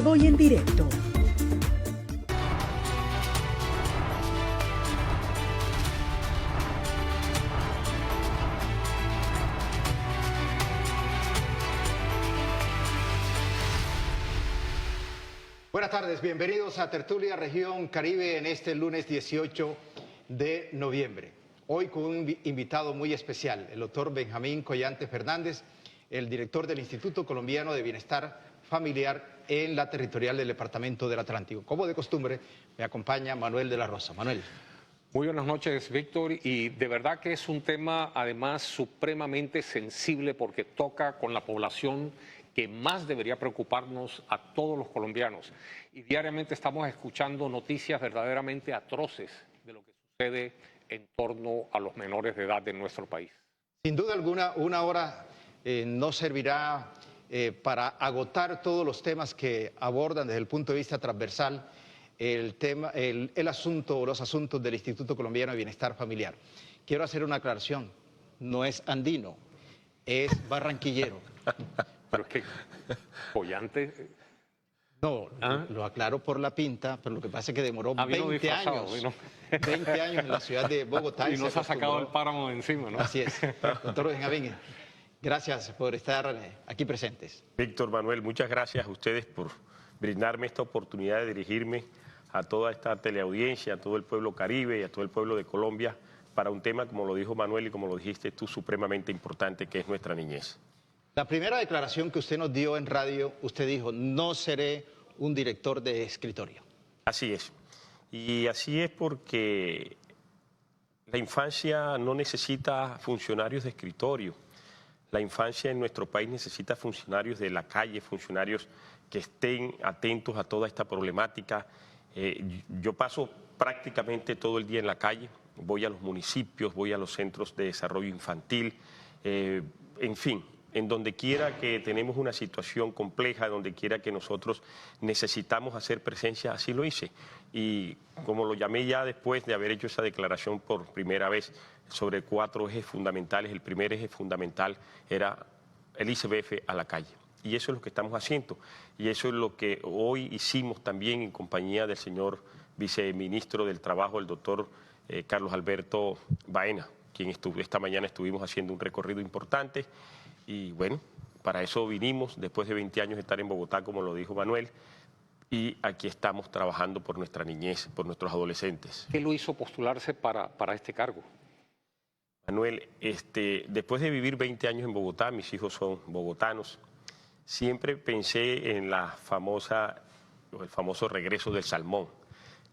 voy en directo. Buenas tardes, bienvenidos a Tertulia Región Caribe en este lunes 18 de noviembre. Hoy con un invitado muy especial, el doctor Benjamín Collante Fernández, el director del Instituto Colombiano de Bienestar Familiar en la territorial del Departamento del Atlántico. Como de costumbre, me acompaña Manuel de la Rosa. Manuel. Muy buenas noches, Víctor, y de verdad que es un tema además supremamente sensible porque toca con la población que más debería preocuparnos a todos los colombianos. Y diariamente estamos escuchando noticias verdaderamente atroces de lo que sucede en torno a los menores de edad de nuestro país. Sin duda alguna, una hora no servirá para agotar todos los temas que abordan desde el punto de vista transversal el asunto o los asuntos del Instituto Colombiano de Bienestar Familiar. Quiero hacer una aclaración, no es andino, es barranquillero. Pero es que Collante... No, lo aclaro por la pinta, pero lo que pasa es que demoró 20 años, vino. 20 años en la ciudad de Bogotá. Y nos ha sacado el páramo de encima, ¿no? Así es. Doctor Benjamín, gracias por estar aquí presentes. Víctor, Manuel, muchas gracias a ustedes por brindarme esta oportunidad de dirigirme a toda esta teleaudiencia, a todo el pueblo caribe y a todo el pueblo de Colombia para un tema, como lo dijo Manuel y como lo dijiste tú, supremamente importante, que es nuestra niñez. La primera declaración que usted nos dio en radio, usted dijo, no seré un director de escritorio. Así es. Y así es porque la infancia no necesita funcionarios de escritorio. La infancia en nuestro país necesita funcionarios de la calle, funcionarios que estén atentos a toda esta problemática. Yo paso prácticamente todo el día en la calle, voy a los municipios, voy a los centros de desarrollo infantil, en fin, en donde quiera que tenemos una situación compleja, donde quiera que nosotros necesitamos hacer presencia, así lo hice. Y como lo llamé ya después de haber hecho esa declaración por primera vez sobre 4 ejes fundamentales, el primer eje fundamental era el ICBF a la calle. Y eso es lo que estamos haciendo. Y eso es lo que hoy hicimos también en compañía del señor viceministro del Trabajo, el doctor Carlos Alberto Baena, quien esta mañana estuvimos haciendo un recorrido importante. Y bueno, para eso vinimos, después de 20 años de estar en Bogotá, como lo dijo Manuel, y aquí estamos trabajando por nuestra niñez, por nuestros adolescentes. ¿Qué lo hizo postularse para este cargo? Manuel, después de vivir 20 años en Bogotá, mis hijos son bogotanos, siempre pensé en el famoso regreso del salmón.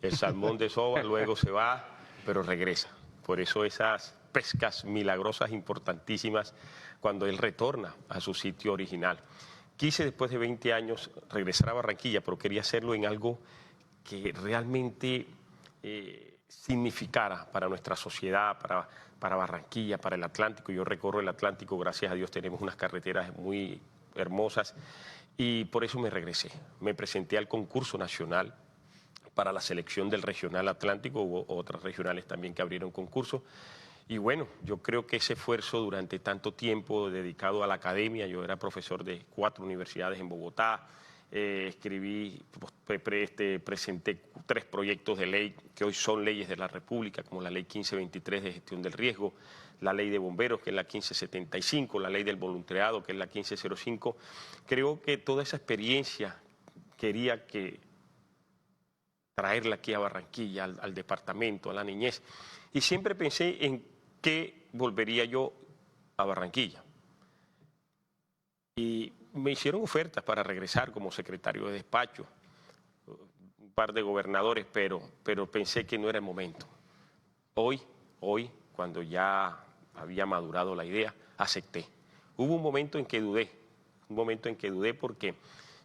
El salmón desova, luego se va, pero regresa. Por eso esas pescas milagrosas, importantísimas, cuando él retorna a su sitio original. Quise, después de 20 años, regresar a Barranquilla, pero quería hacerlo en algo que realmente significara para nuestra sociedad, para Barranquilla, para el Atlántico. Yo recorro el Atlántico, gracias a Dios tenemos unas carreteras muy hermosas, y por eso me regresé. Me presenté al concurso nacional para la selección del Regional Atlántico, hubo otras regionales también que abrieron concurso. Y bueno, yo creo que ese esfuerzo durante tanto tiempo dedicado a la academia, yo era profesor de 4 universidades en Bogotá, presenté 3 proyectos de ley que hoy son leyes de la República, como la ley 1523 de gestión del riesgo, la ley de bomberos, que es la 1575, la ley del voluntariado, que es la 1505. Creo que toda esa experiencia quería traerla aquí a Barranquilla, al departamento, a la niñez. Y siempre pensé en qué volvería yo a Barranquilla. Y me hicieron ofertas para regresar como secretario de despacho, un par de gobernadores, pero pensé que no era el momento. Hoy, cuando ya había madurado la idea, acepté. Hubo un momento en que dudé porque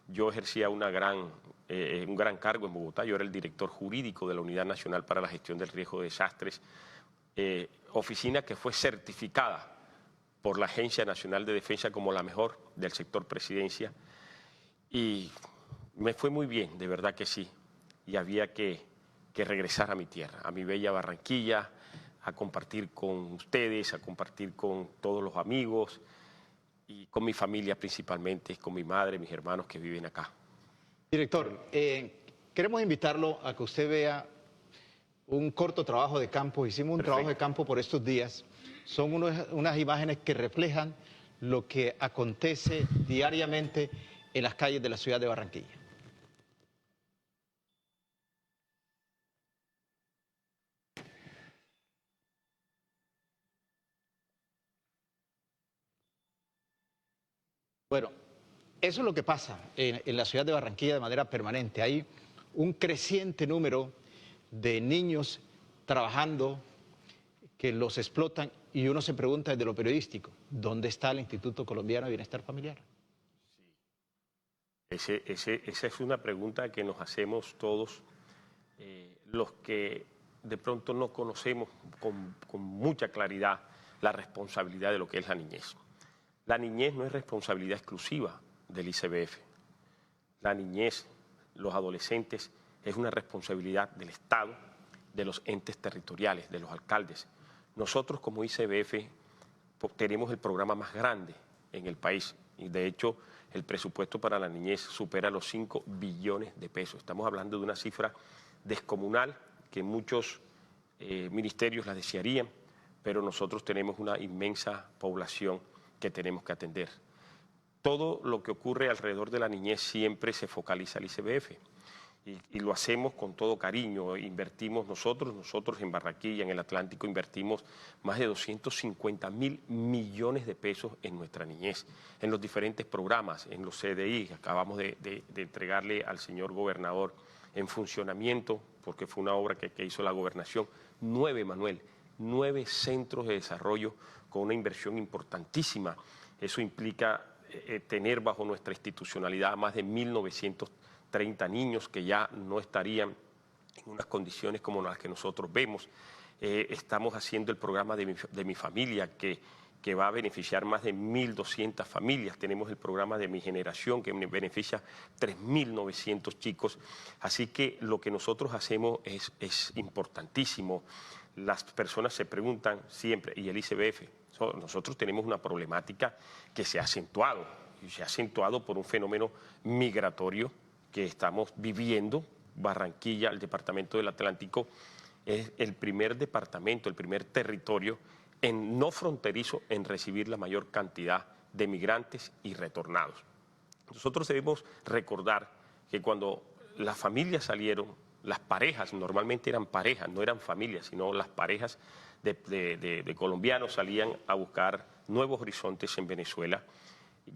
yo ejercía un gran cargo en Bogotá. Yo era el director jurídico de la Unidad Nacional para la Gestión del Riesgo de Desastres, oficina que fue certificada por la Agencia Nacional de Defensa como la mejor del sector presidencia, y me fue muy bien, de verdad que sí, y había que regresar a mi tierra, a mi bella Barranquilla, a compartir con ustedes, a compartir con todos los amigos y con mi familia principalmente, con mi madre, mis hermanos que viven acá. Director, queremos invitarlo a que usted vea un corto trabajo de campo. Hicimos un trabajo de campo por estos días. Son unas imágenes que reflejan lo que acontece diariamente en las calles de la ciudad de Barranquilla. Bueno, eso es lo que pasa en la ciudad de Barranquilla de manera permanente. Hay un creciente número de niños trabajando que los explotan y uno se pregunta desde lo periodístico, ¿dónde está el Instituto Colombiano de Bienestar Familiar? Esa es una pregunta que nos hacemos todos los que de pronto no conocemos con mucha claridad la responsabilidad de lo que es la niñez. La niñez no es responsabilidad exclusiva del ICBF. La niñez, los adolescentes, es una responsabilidad del Estado, de los entes territoriales, de los alcaldes. Nosotros como ICBF tenemos el programa más grande en el país y de hecho el presupuesto para la niñez supera los 5 billones de pesos. Estamos hablando de una cifra descomunal que muchos ministerios la desearían, pero nosotros tenemos una inmensa población que tenemos que atender. Todo lo que ocurre alrededor de la niñez siempre se focaliza al ICBF y lo hacemos con todo cariño. Invertimos nosotros en Barranquilla, en el Atlántico, invertimos más de 250.000 millones de pesos en nuestra niñez, en los diferentes programas, en los CDI. Acabamos de entregarle al señor gobernador en funcionamiento, porque fue una obra que hizo la gobernación, 9 centros de desarrollo con una inversión importantísima. Eso implica tener bajo nuestra institucionalidad más de 1.930 niños que ya no estarían en unas condiciones como las que nosotros vemos. Estamos haciendo el programa de mi familia que va a beneficiar más de 1.200 familias. Tenemos el programa de Mi Generación que beneficia 3.900 chicos. Así que lo que nosotros hacemos es importantísimo. Las personas se preguntan siempre, ¿y el ICBF? Nosotros tenemos una problemática que se ha acentuado, y se ha acentuado por un fenómeno migratorio que estamos viviendo. Barranquilla, el departamento del Atlántico, es el primer departamento, el primer territorio no fronterizo en recibir la mayor cantidad de migrantes y retornados. Nosotros debemos recordar que cuando las familias salieron, las parejas, normalmente eran parejas, no eran familias, sino las parejas de colombianos salían a buscar nuevos horizontes en Venezuela,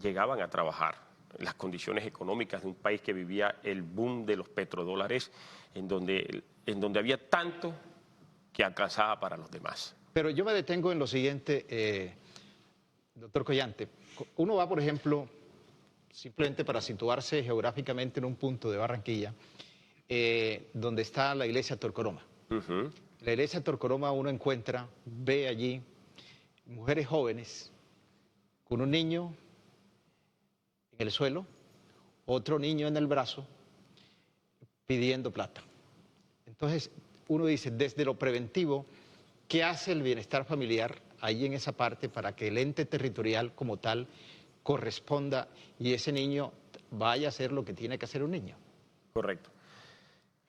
llegaban a trabajar. Las condiciones económicas de un país que vivía el boom de los petrodólares, en donde había tanto que alcanzaba para los demás. Pero yo me detengo en lo siguiente, doctor Collante. Uno va, por ejemplo, simplemente para situarse geográficamente en un punto de Barranquilla, donde está la iglesia Torcoroma. La iglesia Torcoroma uno encuentra, ve allí mujeres jóvenes con un niño en el suelo, otro niño en el brazo, pidiendo plata. Entonces uno dice, desde lo preventivo, ¿qué hace el bienestar familiar ahí en esa parte para que el ente territorial como tal corresponda y ese niño vaya a hacer lo que tiene que hacer un niño? Correcto.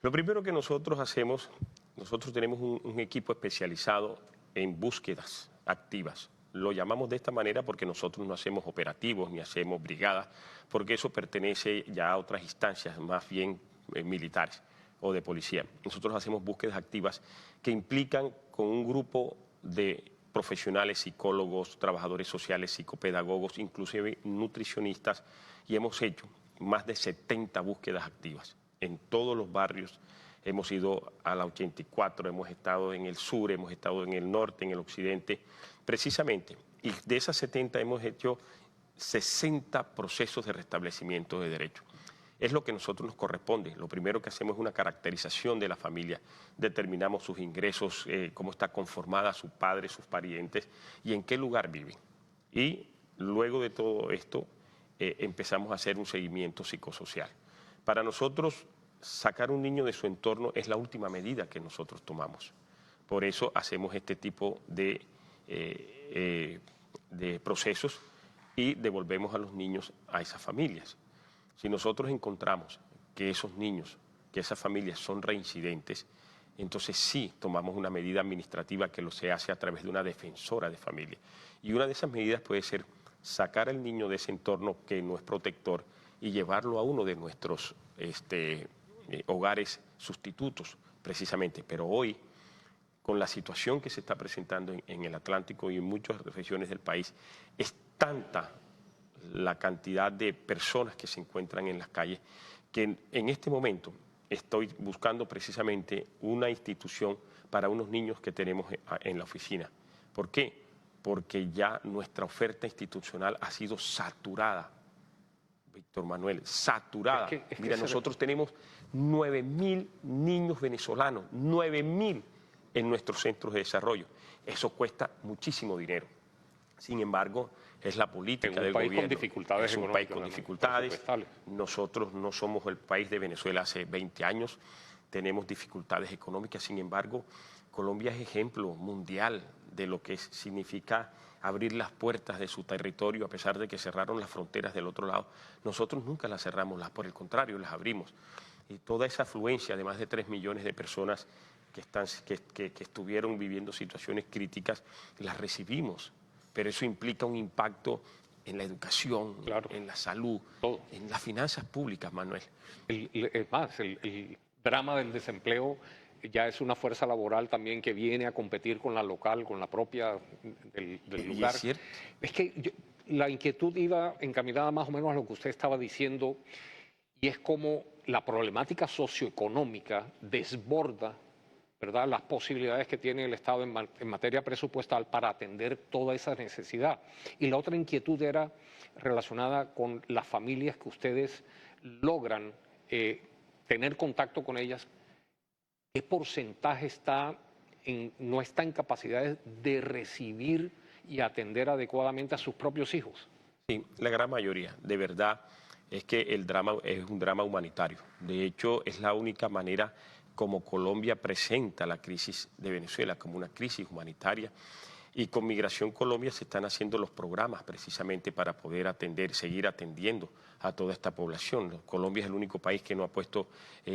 Lo primero que nosotros hacemos, nosotros tenemos un equipo especializado en búsquedas activas. Lo llamamos de esta manera porque nosotros no hacemos operativos ni hacemos brigadas, porque eso pertenece ya a otras instancias, más bien militares o de policía. Nosotros hacemos búsquedas activas que implican con un grupo de profesionales, psicólogos, trabajadores sociales, psicopedagogos, inclusive nutricionistas, y hemos hecho más de 70 búsquedas activas en todos los barrios. Hemos ido a la 84, hemos estado en el sur, hemos estado en el norte, en el occidente, precisamente. Y de esas 70 hemos hecho 60 procesos de restablecimiento de derechos. Es lo que a nosotros nos corresponde. Lo primero que hacemos es una caracterización de la familia. Determinamos sus ingresos, cómo está conformada su padre, sus parientes y en qué lugar viven. Y luego de todo esto empezamos a hacer un seguimiento psicosocial. Para nosotros, sacar un niño de su entorno es la última medida que nosotros tomamos. Por eso hacemos este tipo de procesos y devolvemos a los niños a esas familias. Si nosotros encontramos que esos niños, que esas familias son reincidentes, entonces sí tomamos una medida administrativa que lo se hace a través de una defensora de familia. Y una de esas medidas puede ser sacar al niño de ese entorno que no es protector y llevarlo a uno de nuestros hogares sustitutos, precisamente. Pero hoy, con la situación que se está presentando en el Atlántico y en muchas regiones del país, es tanta la cantidad de personas que se encuentran en las calles que en este momento estoy buscando precisamente una institución para unos niños que tenemos en la oficina. ¿Por qué? Porque ya nuestra oferta institucional ha sido saturada, Víctor Manuel, saturada. Mira, nosotros tenemos 9.000 niños venezolanos, 9.000 en nuestros centros de desarrollo. Eso cuesta muchísimo dinero. Sin embargo, es la política del gobierno. Con dificultades es un país con dificultades. Nosotros no somos el país de Venezuela hace 20 años. Tenemos dificultades económicas. Sin embargo, Colombia es ejemplo mundial de lo que significa abrir las puertas de su territorio a pesar de que cerraron las fronteras del otro lado. Nosotros nunca las cerramos, por el contrario, las abrimos. Y toda esa afluencia de más de 3 millones de personas que estuvieron viviendo situaciones críticas, las recibimos. Pero eso implica un impacto en la educación, claro, en la salud, todo, en las finanzas públicas, Manuel. El drama del desempleo ya es una fuerza laboral también que viene a competir con la local, con la propia del lugar. Es cierto. Es que la inquietud iba encaminada más o menos a lo que usted estaba diciendo, y es como la problemática socioeconómica desborda, ¿verdad?, las posibilidades que tiene el Estado en materia presupuestal para atender toda esa necesidad. Y la otra inquietud era relacionada con las familias que ustedes logran tener contacto con ellas. ¿Qué porcentaje no está en capacidades de recibir y atender adecuadamente a sus propios hijos? Sí, la gran mayoría. De verdad es que el drama es un drama humanitario. De hecho, es la única manera como Colombia presenta la crisis de Venezuela como una crisis humanitaria, y con Migración Colombia se están haciendo los programas precisamente para poder seguir atendiendo a toda esta población. Colombia es el único país que no ha puesto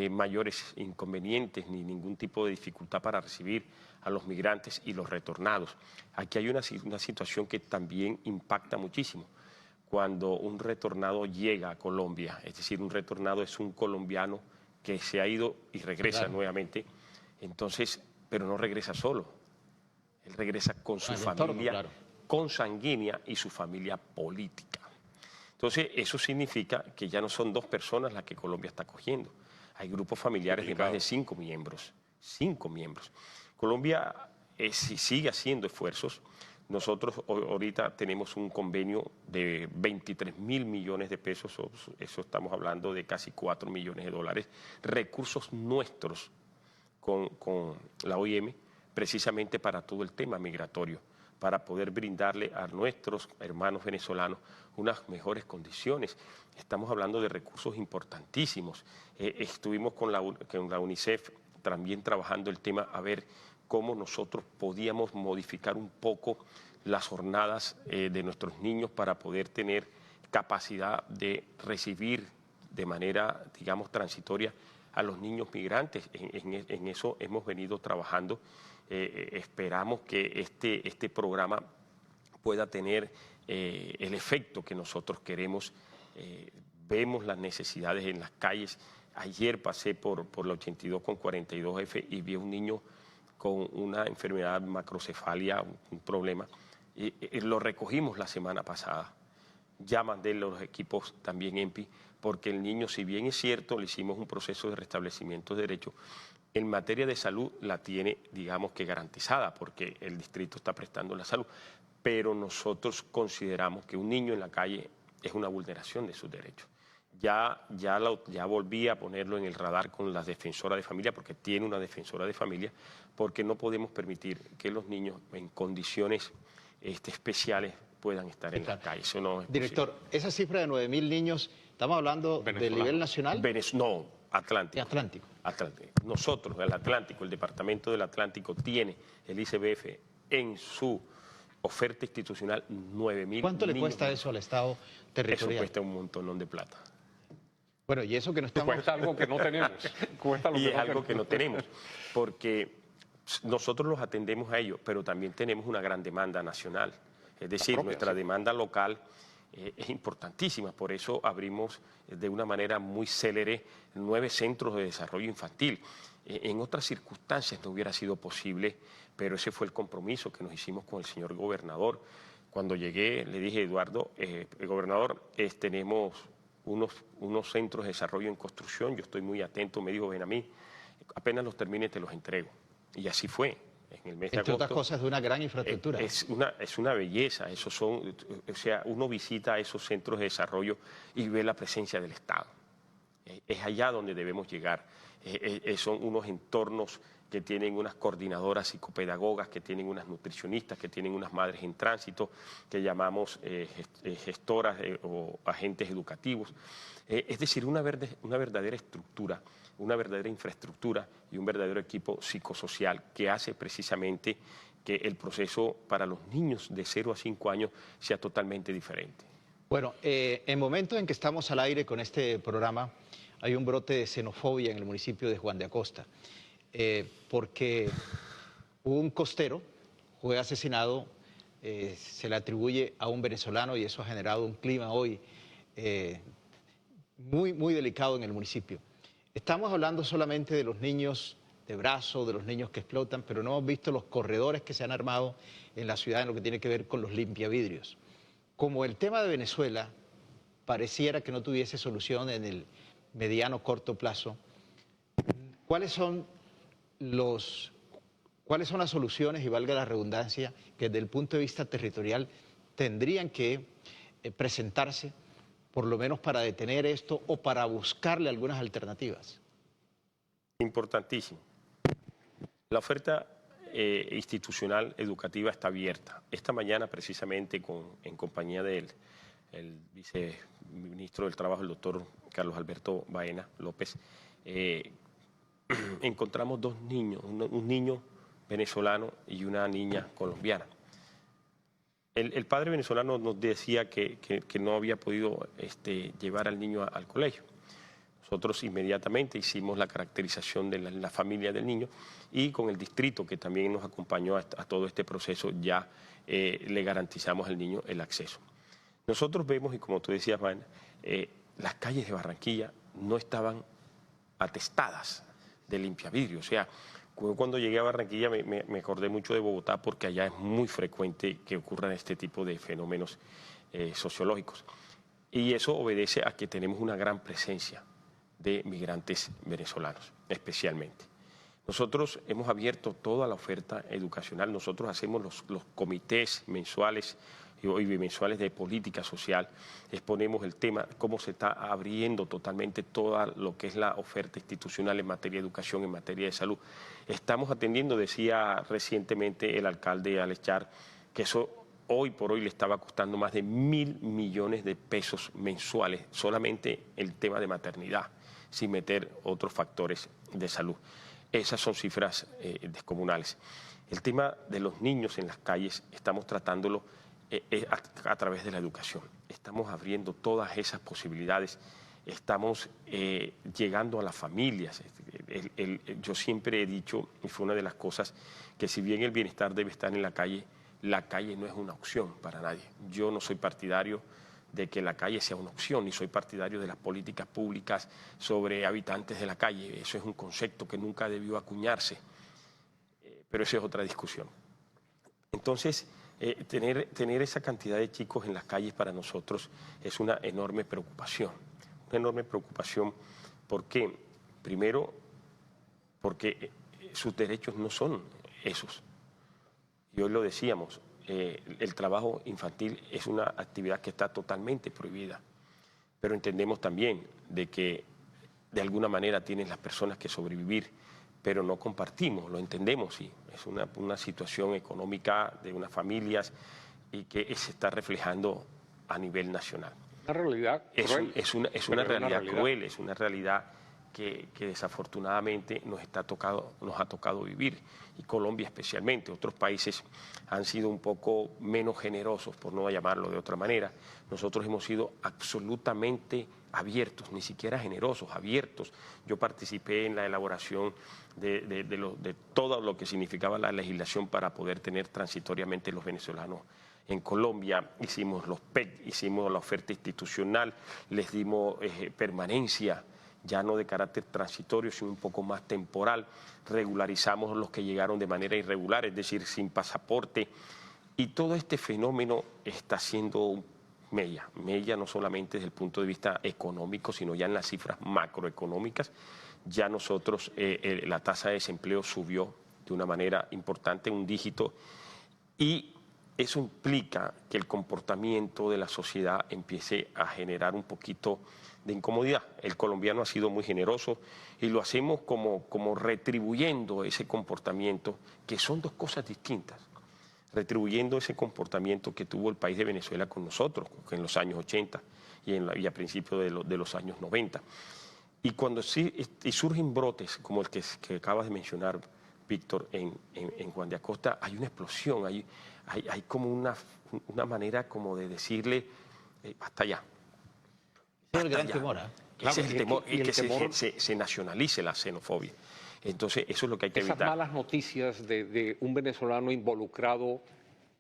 mayores inconvenientes ni ningún tipo de dificultad para recibir a los migrantes y los retornados. Aquí hay una situación que también impacta muchísimo. Cuando un retornado llega a Colombia, es decir, un retornado es un colombiano que se ha ido y regresa, claro, nuevamente, entonces, pero no regresa solo, él regresa con su familia, claro, consanguínea y su familia política. Entonces, eso significa que ya no son 2 personas las que Colombia está acogiendo, hay grupos familiares de más de 5 miembros, 5 miembros. Colombia sigue haciendo esfuerzos. Nosotros ahorita tenemos un convenio de 23.000 millones de pesos, eso estamos hablando de casi 4 millones de dólares, recursos nuestros con la OIM, precisamente para todo el tema migratorio, para poder brindarle a nuestros hermanos venezolanos unas mejores condiciones. Estamos hablando de recursos importantísimos. Estuvimos con la UNICEF también trabajando el tema a ver cómo nosotros podíamos modificar un poco las jornadas de nuestros niños para poder tener capacidad de recibir de manera, digamos, transitoria a los niños migrantes. En eso hemos venido trabajando. Esperamos que este programa pueda tener el efecto que nosotros queremos. Vemos las necesidades en las calles. Ayer pasé por la 82 con 42F y vi a un niño con una enfermedad macrocefalia, un problema, y lo recogimos la semana pasada. Ya mandé los equipos también EMPI, porque el niño, si bien es cierto, le hicimos un proceso de restablecimiento de derechos, en materia de salud la tiene, digamos que garantizada, porque el distrito está prestando la salud, pero nosotros consideramos que un niño en la calle es una vulneración de sus derechos. Ya volví a ponerlo en el radar con la defensora de familia, porque tiene una defensora de familia, porque no podemos permitir que los niños en condiciones especiales puedan estar en la calle. Eso no es Director, posible. Esa cifra de 9.000 niños, ¿estamos hablando del nivel nacional? No, Atlántico. Atlántico. Nosotros, el Atlántico, el Departamento del Atlántico tiene el ICBF en su oferta institucional 9.000 niños. ¿Cuánto le cuesta eso al Estado territorial? Eso cuesta un montón de plata. Bueno, y eso que no estamos... Cuesta algo que no tenemos. Cuesta lo Y que es no algo tenemos. que no tenemos, porque nosotros los atendemos a ellos, pero también tenemos una gran demanda nacional. Es decir, propia, nuestra sí. demanda local es importantísima, por eso abrimos de una manera muy célere 9 centros de desarrollo infantil. En otras circunstancias no hubiera sido posible, pero ese fue el compromiso que nos hicimos con el señor gobernador. Cuando llegué le dije, Eduardo, gobernador, tenemos unos centros de desarrollo en construcción, yo estoy muy atento, me dijo, ven a mí, apenas los termine te los entrego. Y así fue, en el mes de Entre otras agosto. cosas, de una gran infraestructura. Es una belleza, o sea, uno visita esos centros de desarrollo y ve la presencia del Estado. Es allá donde debemos llegar. Son unos entornos que tienen unas coordinadoras psicopedagogas, que tienen unas nutricionistas, que tienen unas madres en tránsito, que llamamos gestoras o agentes educativos. Es decir, una verdadera estructura, una verdadera infraestructura y un verdadero equipo psicosocial que hace precisamente que el proceso para los niños de 0 a 5 años sea totalmente diferente. Bueno, en momentos en que estamos al aire con este programa, hay un brote de xenofobia en el municipio de Juan de Acosta, porque un costero fue asesinado, se le atribuye a un venezolano y eso ha generado un clima hoy muy delicado en el municipio. Estamos hablando solamente de los niños de brazo, de los niños que explotan, pero no hemos visto los corredores que se han armado en la ciudad en lo que tiene que ver con los limpiavidrios. Como el tema de Venezuela pareciera que no tuviese solución en el mediano corto plazo, ¿cuáles son las soluciones, y valga la redundancia, que desde el punto de vista territorial tendrían que presentarse, por lo menos para detener esto o para buscarle algunas alternativas? Importantísimo. La oferta institucional educativa está abierta. Esta mañana, precisamente, en compañía del viceministro del Trabajo, el doctor Carlos Alberto Baena López, encontramos 2 niños, un niño venezolano y una niña colombiana. El padre venezolano nos decía que no había podido llevar al niño al colegio. Nosotros inmediatamente hicimos la caracterización de la familia del niño y con el distrito, que también nos acompañó a todo este proceso, ya le garantizamos al niño el acceso. Nosotros vemos, y como tú decías, Van, las calles de Barranquilla no estaban atestadas de limpiavidrio. O sea, cuando llegué a Barranquilla me acordé mucho de Bogotá, porque allá es muy frecuente que ocurran este tipo de fenómenos sociológicos. Y eso obedece a que tenemos una gran presencia de migrantes venezolanos, especialmente. Nosotros hemos abierto toda la oferta educacional. Nosotros hacemos los comités mensuales y bimensuales de política social. Exponemos el tema, cómo se está abriendo totalmente toda lo que es la oferta institucional en materia de educación, en materia de salud. Estamos atendiendo, decía recientemente el alcalde Alex Char, que eso hoy por hoy le estaba costando más de 1.000 millones de pesos mensuales, solamente el tema de maternidad, sin meter otros factores de salud. Esas son cifras descomunales. El tema de los niños en las calles estamos tratándolo a través de la educación. Estamos abriendo todas esas posibilidades, estamos llegando a las familias. Yo siempre he dicho, y fue una de las cosas, que si bien el bienestar debe estar en la calle no es una opción para nadie. Yo no soy partidario de que la calle sea una opción, ni soy partidario de las políticas públicas sobre habitantes de la calle. Eso es un concepto que nunca debió acuñarse, pero esa es otra discusión. Entonces, tener esa cantidad de chicos en las calles para nosotros es una enorme preocupación. Una enorme preocupación, ¿por qué? Primero, porque sus derechos no son esos. Y hoy lo decíamos, el trabajo infantil es una actividad que está totalmente prohibida, pero entendemos también de que de alguna manera tienen las personas que sobrevivir, pero no compartimos, lo entendemos, sí. Es una situación económica de unas familias y que se está reflejando a nivel nacional. Una realidad cruel. Es una realidad cruel, es una realidad que desafortunadamente nos ha tocado vivir, y Colombia especialmente. Otros países han sido un poco menos generosos, por no llamarlo de otra manera. Nosotros hemos sido absolutamente abiertos, ni siquiera generosos, abiertos. Yo participé en la elaboración de todo lo que significaba la legislación para poder tener transitoriamente los venezolanos en Colombia. Hicimos los PEC, hicimos la oferta institucional, les dimos permanencia, ya no de carácter transitorio, sino un poco más temporal. Regularizamos los que llegaron de manera irregular, es decir, sin pasaporte. Y todo este fenómeno está siendo mella no solamente desde el punto de vista económico, sino ya en las cifras macroeconómicas. Ya nosotros, la tasa de desempleo subió de una manera importante, un dígito, y eso implica que el comportamiento de la sociedad empiece a generar un poquito de incomodidad. El colombiano ha sido muy generoso y lo hacemos como retribuyendo ese comportamiento, que son dos cosas distintas. Retribuyendo ese comportamiento que tuvo el país de Venezuela con nosotros en los años 80 y a principios de los años 90. Y cuando y surgen brotes como el que acabas de mencionar, Víctor, en Juan de Acosta, hay una explosión, hay como una manera como de decirle hasta allá. Es el gran temor, ¿eh? Ese es el temor, y que temor, se nacionalice la xenofobia. Entonces, eso es lo que hay que esas evitar. malas noticias de un venezolano involucrado,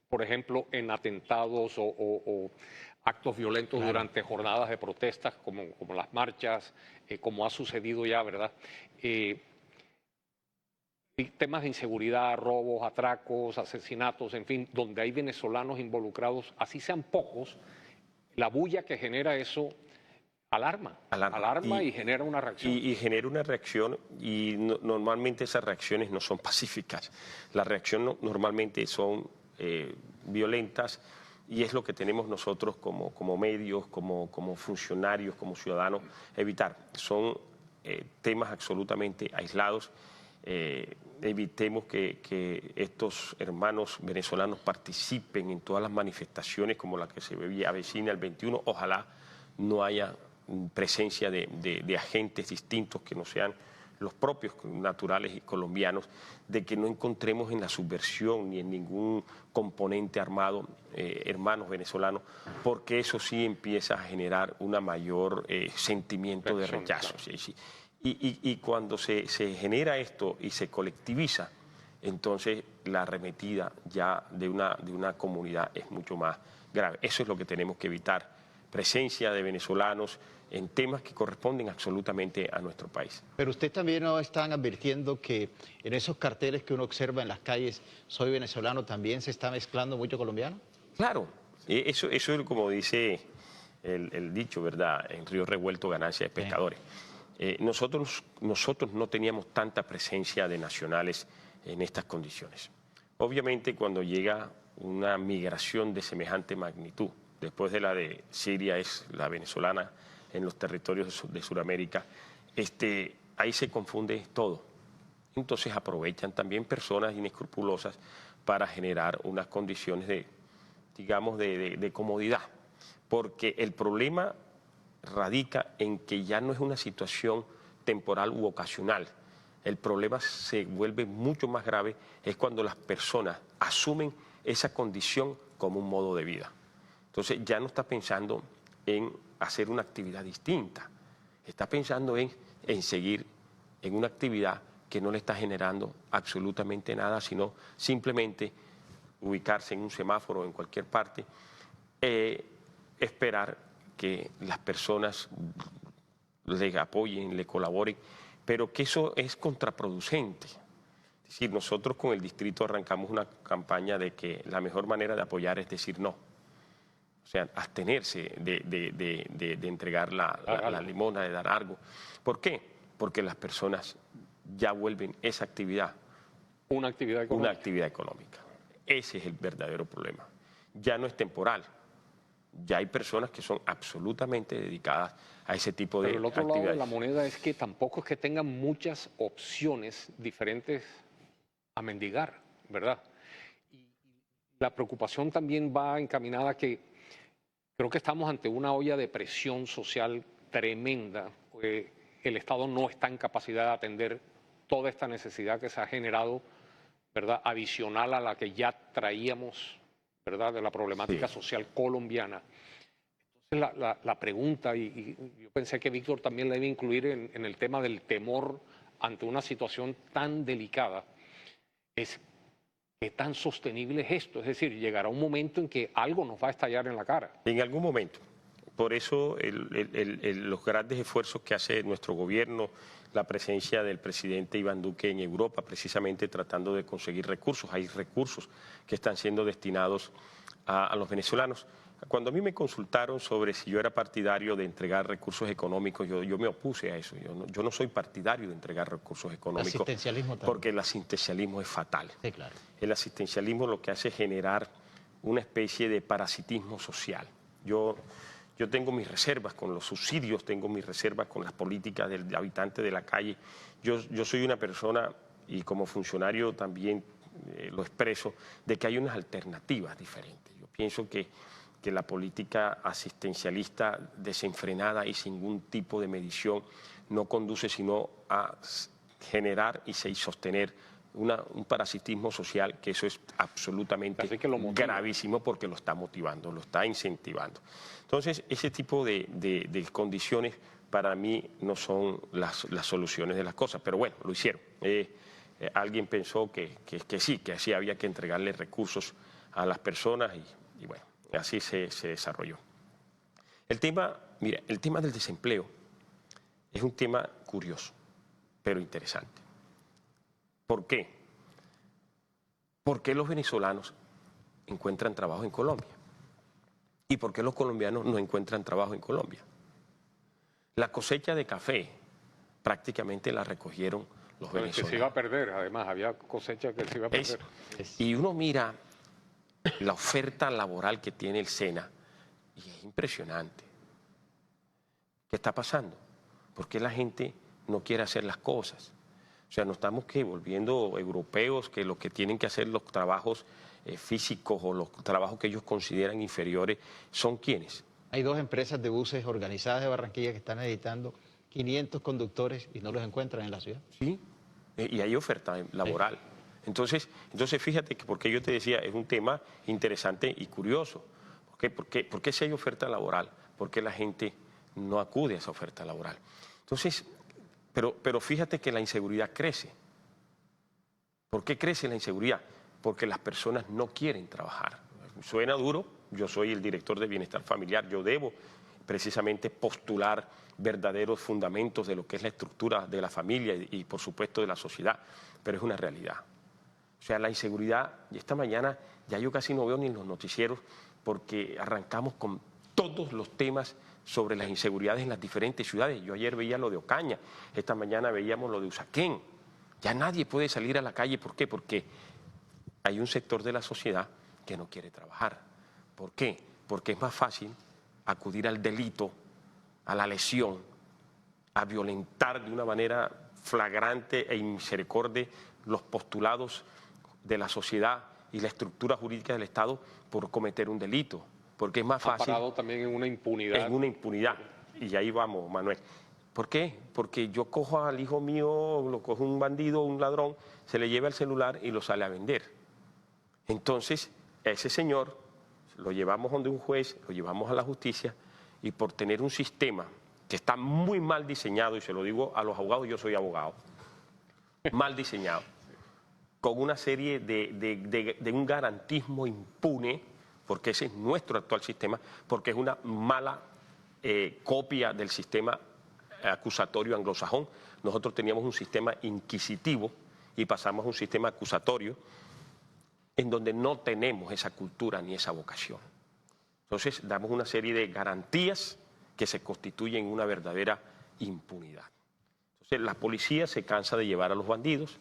por ejemplo, en atentados o actos violentos durante jornadas de protestas, como las marchas, como ha sucedido ya, ¿verdad? Temas de inseguridad, robos, atracos, asesinatos, en fin, donde hay venezolanos involucrados, así sean pocos, la bulla que genera eso alarma y genera una reacción. Y genera una reacción, y normalmente esas reacciones no son pacíficas. Las reacciones normalmente son violentas, y es lo que tenemos nosotros como medios, como funcionarios, como ciudadanos, evitar. Son temas absolutamente aislados. Evitemos que estos hermanos venezolanos participen en todas las manifestaciones como la que se avecina el 21. Ojalá no haya presencia de agentes distintos que no sean los propios naturales y colombianos, de que no encontremos en la subversión ni en ningún componente armado hermanos venezolanos, porque eso sí empieza a generar una mayor sentimiento de rechazo. Claro. Sí. Y cuando se genera esto y se colectiviza, entonces la arremetida ya de una comunidad es mucho más grave. Eso es lo que tenemos que evitar, presencia de venezolanos en temas que corresponden absolutamente a nuestro país. Pero usted también no están advirtiendo que en esos carteles que uno observa en las calles, soy venezolano, también se está mezclando mucho colombiano. Claro, eso es como dice el dicho, ¿verdad? En río revuelto ganancia de pescadores. Nosotros no teníamos tanta presencia de nacionales en estas condiciones. Obviamente, cuando llega una migración de semejante magnitud, después de la de Siria es la venezolana en los territorios de Sudamérica, ahí se confunde todo. Entonces aprovechan también personas inescrupulosas para generar unas condiciones de comodidad, porque el problema radica en que ya no es una situación temporal u ocasional. El problema se vuelve mucho más grave es cuando las personas asumen esa condición como un modo de vida. Entonces ya no está pensando en hacer una actividad distinta, está pensando en seguir en una actividad que no le está generando absolutamente nada, sino simplemente ubicarse en un semáforo en cualquier parte, esperar que las personas le apoyen, le colaboren, pero que eso es contraproducente. Es decir, nosotros con el distrito arrancamos una campaña de que la mejor manera de apoyar es decir no. O sea, abstenerse de entregar la limosna, de dar algo. ¿Por qué? Porque las personas ya vuelven esa actividad Una actividad económica. una actividad económica. Ese es el verdadero problema. Ya no es temporal. Ya hay personas que son absolutamente dedicadas a ese tipo de actividades. Pero el otro lado de la moneda es que tampoco es que tengan muchas opciones diferentes a mendigar, ¿verdad? Y la preocupación también va encaminada a que creo que estamos ante una olla de presión social tremenda. El Estado no está en capacidad de atender toda esta necesidad que se ha generado, ¿verdad? Adicional a la que ya traíamos, ¿verdad? De la problemática social colombiana. La pregunta, y yo pensé que Víctor también la iba a incluir en el tema del temor ante una situación tan delicada, es qué tan sostenible es esto. Es decir, llegará un momento en que algo nos va a estallar en la cara. En algún momento. Por eso los grandes esfuerzos que hace nuestro gobierno, la presencia del presidente Iván Duque en Europa, precisamente tratando de conseguir recursos. Hay recursos que están siendo destinados a los venezolanos. Cuando a mí me consultaron sobre si yo era partidario de entregar recursos económicos, yo me opuse a eso. Yo no soy partidario de entregar recursos económicos. Asistencialismo también. Porque el asistencialismo es fatal. Sí, claro. El asistencialismo lo que hace es generar una especie de parasitismo social. Yo tengo mis reservas con los subsidios, tengo mis reservas con las políticas del habitante de la calle. Yo soy una persona, y como funcionario también lo expreso, de que hay unas alternativas diferentes. Yo pienso que la política asistencialista desenfrenada y sin ningún tipo de medición no conduce sino a generar y sostener un parasitismo social, que eso es absolutamente gravísimo porque lo está motivando, lo está incentivando. Entonces, ese tipo de condiciones para mí no son las soluciones de las cosas, pero bueno, lo hicieron. Alguien pensó que sí había que entregarle recursos a las personas y bueno, así se desarrolló. El tema del desempleo es un tema curioso, pero interesante. ¿Por qué? ¿Por qué los venezolanos encuentran trabajo en Colombia? ¿Y por qué los colombianos no encuentran trabajo en Colombia? La cosecha de café prácticamente la recogieron los venezolanos. Que se iba a perder, además, había cosecha que se iba a perder. Y uno mira la oferta laboral que tiene el SENA y es impresionante. ¿Qué está pasando? ¿Por qué la gente no quiere hacer las cosas? O sea, nos estamos volviendo europeos, que lo que tienen que hacer los trabajos físicos o los trabajos que ellos consideran inferiores son ¿quiénes? Hay 2 empresas de buses organizadas de Barranquilla que están necesitando 500 conductores y no los encuentran en la ciudad. Sí, y hay oferta laboral. Sí. Entonces fíjate que porque yo te decía, es un tema interesante y curioso. ¿Por qué si hay oferta laboral? ¿Por qué la gente no acude a esa oferta laboral? Entonces, pero fíjate que la inseguridad crece. ¿Por qué crece la inseguridad? Porque las personas no quieren trabajar. Suena duro, yo soy el director de Bienestar Familiar, yo debo precisamente postular verdaderos fundamentos de lo que es la estructura de la familia y por supuesto de la sociedad, pero es una realidad. O sea, la inseguridad, y esta mañana ya yo casi no veo ni en los noticieros porque arrancamos con todos los temas sobre las inseguridades en las diferentes ciudades. Yo ayer veía lo de Ocaña, esta mañana veíamos lo de Usaquén. Ya nadie puede salir a la calle, ¿por qué? Porque hay un sector de la sociedad que no quiere trabajar. ¿Por qué? Porque es más fácil acudir al delito, a la lesión, a violentar de una manera flagrante e inmisericordia los postulados de la sociedad y la estructura jurídica del Estado por cometer un delito. Porque es más fácil. Ha parado también en una impunidad. En una impunidad. Y ahí vamos, Manuel. ¿Por qué? Porque yo cojo al hijo mío, lo cojo un bandido, un ladrón, se le lleva el celular y lo sale a vender. Entonces, a ese señor lo llevamos donde un juez, lo llevamos a la justicia y por tener un sistema que está muy mal diseñado, y se lo digo a los abogados, yo soy abogado, mal diseñado, con una serie de un garantismo impune, porque ese es nuestro actual sistema, porque es una mala copia del sistema acusatorio anglosajón. Nosotros teníamos un sistema inquisitivo y pasamos a un sistema acusatorio en donde no tenemos esa cultura ni esa vocación. Entonces damos una serie de garantías que se constituyen en una verdadera impunidad. Entonces la policía se cansa de llevar a los bandidos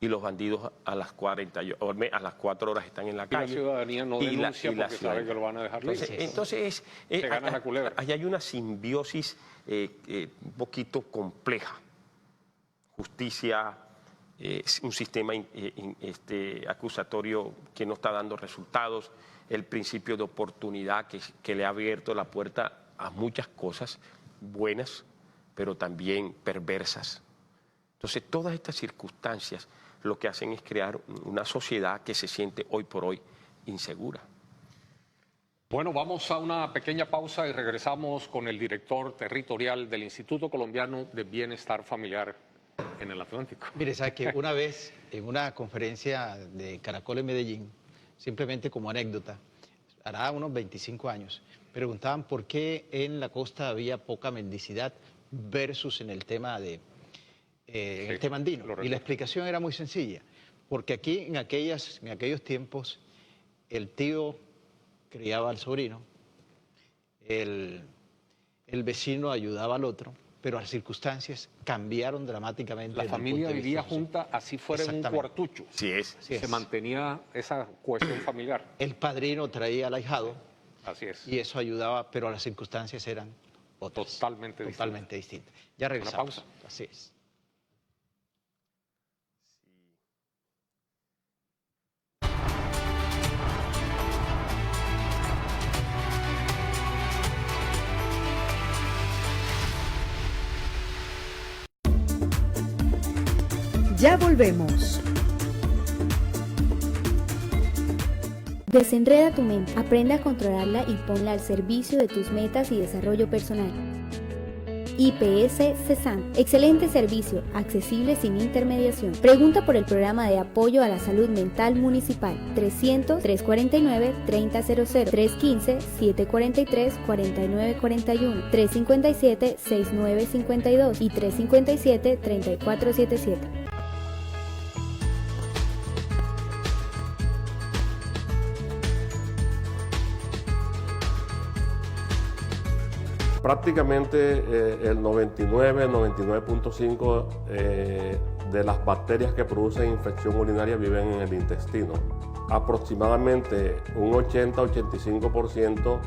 y los bandidos a las 4 horas están en la calle. Y la ciudadanía no denuncia porque sabe que lo van a dejar libre. Entonces se gana la culebra. Ahí hay una simbiosis un poquito compleja. Justicia, un sistema acusatorio que no está dando resultados, el principio de oportunidad que le ha abierto la puerta a muchas cosas buenas, pero también perversas. Entonces, todas estas circunstancias lo que hacen es crear una sociedad que se siente hoy por hoy insegura. Bueno, vamos a una pequeña pausa y regresamos con el director territorial del Instituto Colombiano de Bienestar Familiar en el Atlántico. Mire, sabe que una vez en una conferencia de Caracol en Medellín, simplemente como anécdota, hará unos 25 años, preguntaban por qué en la costa había poca mendicidad versus en el tema el tema andino. Y la explicación era muy sencilla, porque aquí en aquellos tiempos el tío criaba al sobrino, el vecino ayudaba al otro, pero las circunstancias cambiaron dramáticamente. La familia vivía junta, así fuera en un cuartucho. Sí es. Se mantenía esa cuestión familiar. El padrino traía al ahijado. Así es. Y eso ayudaba, pero las circunstancias eran otras. Totalmente distintas. Ya regresamos. Una pausa. Así es. Ya volvemos. Desenreda tu mente, aprende a controlarla y ponla al servicio de tus metas y desarrollo personal. IPS CESAM, excelente servicio, accesible sin intermediación. Pregunta por el programa de apoyo a la salud mental municipal 300-349-3000, 315-743-4941, 357-6952 y 357-3477. Prácticamente el 99.5% de las bacterias que producen infección urinaria viven en el intestino. Aproximadamente un 80-85%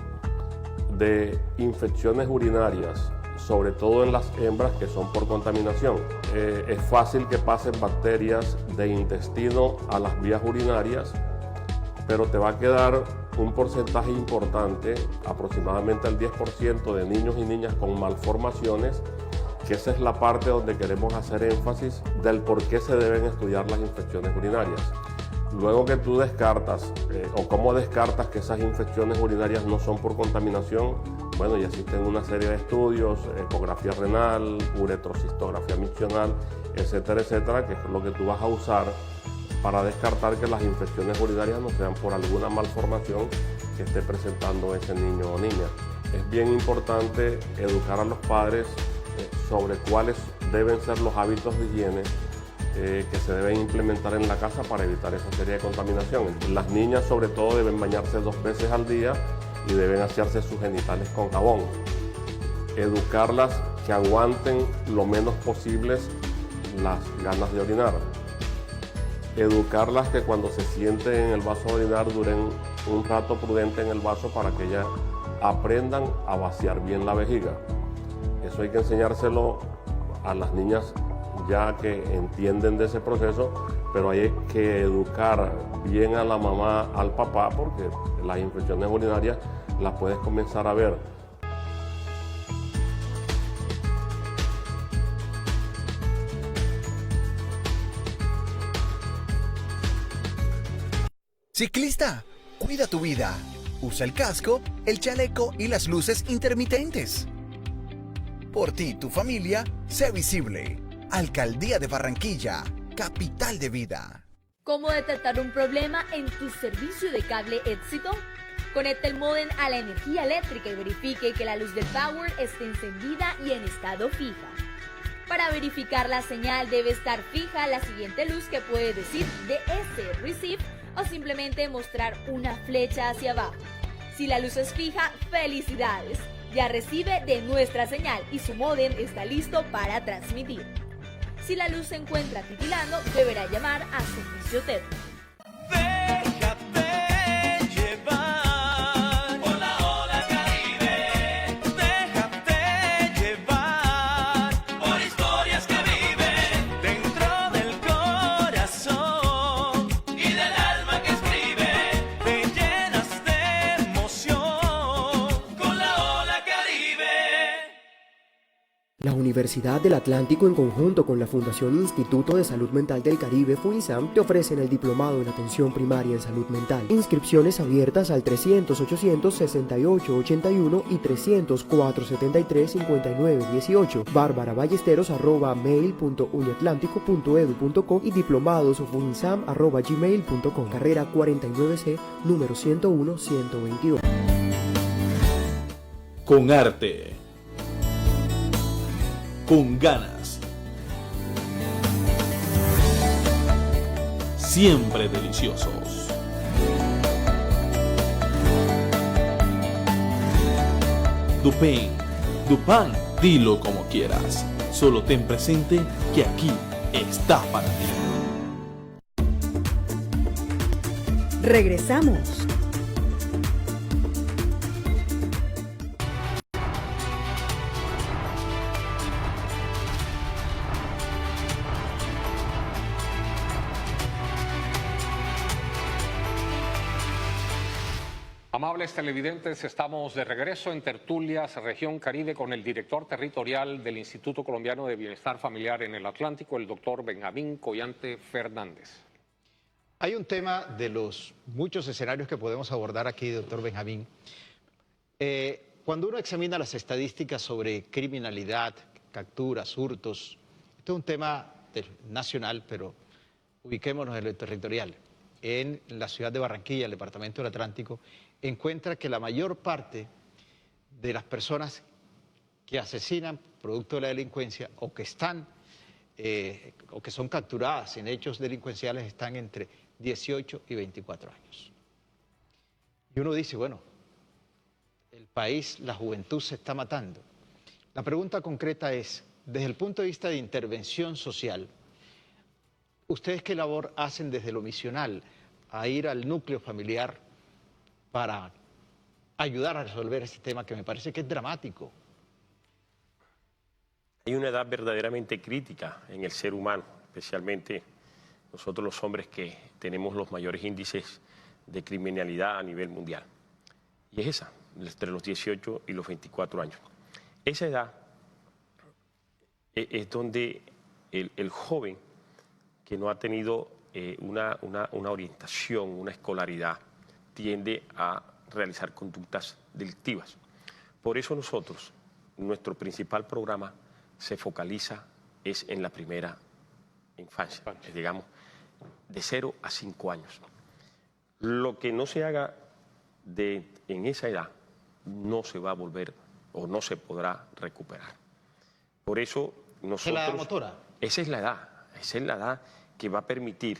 de infecciones urinarias, sobre todo en las hembras, que son por contaminación. Es fácil que pasen bacterias de intestino a las vías urinarias, pero te va a quedar un porcentaje importante, aproximadamente el 10% de niños y niñas con malformaciones, que esa es la parte donde queremos hacer énfasis del por qué se deben estudiar las infecciones urinarias. Luego que tú descartas, o cómo descartas que esas infecciones urinarias no son por contaminación, bueno, ya existen una serie de estudios, ecografía renal, uretrocistografía miccional, etcétera, etcétera, que es lo que tú vas a usar para descartar que las infecciones urinarias no sean por alguna malformación que esté presentando ese niño o niña. Es bien importante educar a los padres sobre cuáles deben ser los hábitos de higiene que se deben implementar en la casa para evitar esa serie de contaminación. Las niñas sobre todo deben bañarse 2 veces al día y deben asearse sus genitales con jabón. Educarlas que aguanten lo menos posibles las ganas de orinar. Educarlas que cuando se sienten en el vaso a orinar duren un rato prudente en el vaso para que ellas aprendan a vaciar bien la vejiga. Eso hay que enseñárselo a las niñas ya que entienden de ese proceso, pero hay que educar bien a la mamá, al papá, porque las infecciones urinarias las puedes comenzar a ver. Ciclista, cuida tu vida. Usa el casco, el chaleco y las luces intermitentes. Por ti y tu familia, sé visible. Alcaldía de Barranquilla, capital de vida. ¿Cómo detectar un problema en tu servicio de cable Éxito? Conecta el módem a la energía eléctrica y verifique que la luz del power esté encendida y en estado fija. Para verificar la señal debe estar fija la siguiente luz que puede decir DS Receive o simplemente mostrar una flecha hacia abajo. Si la luz es fija, ¡felicidades! Ya recibe de nuestra señal y su módem está listo para transmitir. Si la luz se encuentra titilando, deberá llamar a Servicio Técnico. Universidad del Atlántico, en conjunto con la Fundación Instituto de Salud Mental del Caribe, FUNISAM, te ofrecen el Diplomado en Atención Primaria en Salud Mental. Inscripciones abiertas al 300-800-6881 y 300-473-5918. barbaraBallesteros@mail.uniatlántico.edu.co y diplomadosfunisam@gmail.com. Carrera 49C, número 101-122. Con arte. Con ganas. Siempre deliciosos. Dupin, dilo como quieras. Solo ten presente que aquí está para ti. Regresamos. Amables televidentes, estamos de regreso en Tertulias Región Caribe con el director territorial del Instituto Colombiano de Bienestar Familiar en el Atlántico, el doctor Benjamín Collante Fernández. Hay un tema de los muchos escenarios que podemos abordar aquí, doctor Benjamín. Cuando uno examina las estadísticas sobre criminalidad, capturas, hurtos, esto es un tema nacional, pero ubiquémonos en lo territorial. En la ciudad de Barranquilla, el departamento del Atlántico, encuentra que la mayor parte de las personas que asesinan producto de la delincuencia o que están o que son capturadas en hechos delincuenciales están entre 18 y 24 años. Y uno dice, bueno, el país, la juventud se está matando. La pregunta concreta es, desde el punto de vista de intervención social, ¿ustedes qué labor hacen desde lo misional a ir al núcleo familiar para ayudar a resolver este tema que me parece que es dramático? Hay una edad verdaderamente crítica en el ser humano, especialmente nosotros los hombres que tenemos los mayores índices de criminalidad a nivel mundial. Y es esa, entre los 18 y los 24 años. Esa edad es donde el joven que no ha tenido una orientación, una escolaridad, tiende a realizar conductas delictivas. Por eso nosotros, nuestro principal programa se focaliza es en la primera infancia, digamos, de 0 a 5 años. Lo que no se haga en esa edad no se va a volver o no se podrá recuperar. Por eso nosotros... ¿Es la edad motora? Esa es la edad que va a permitir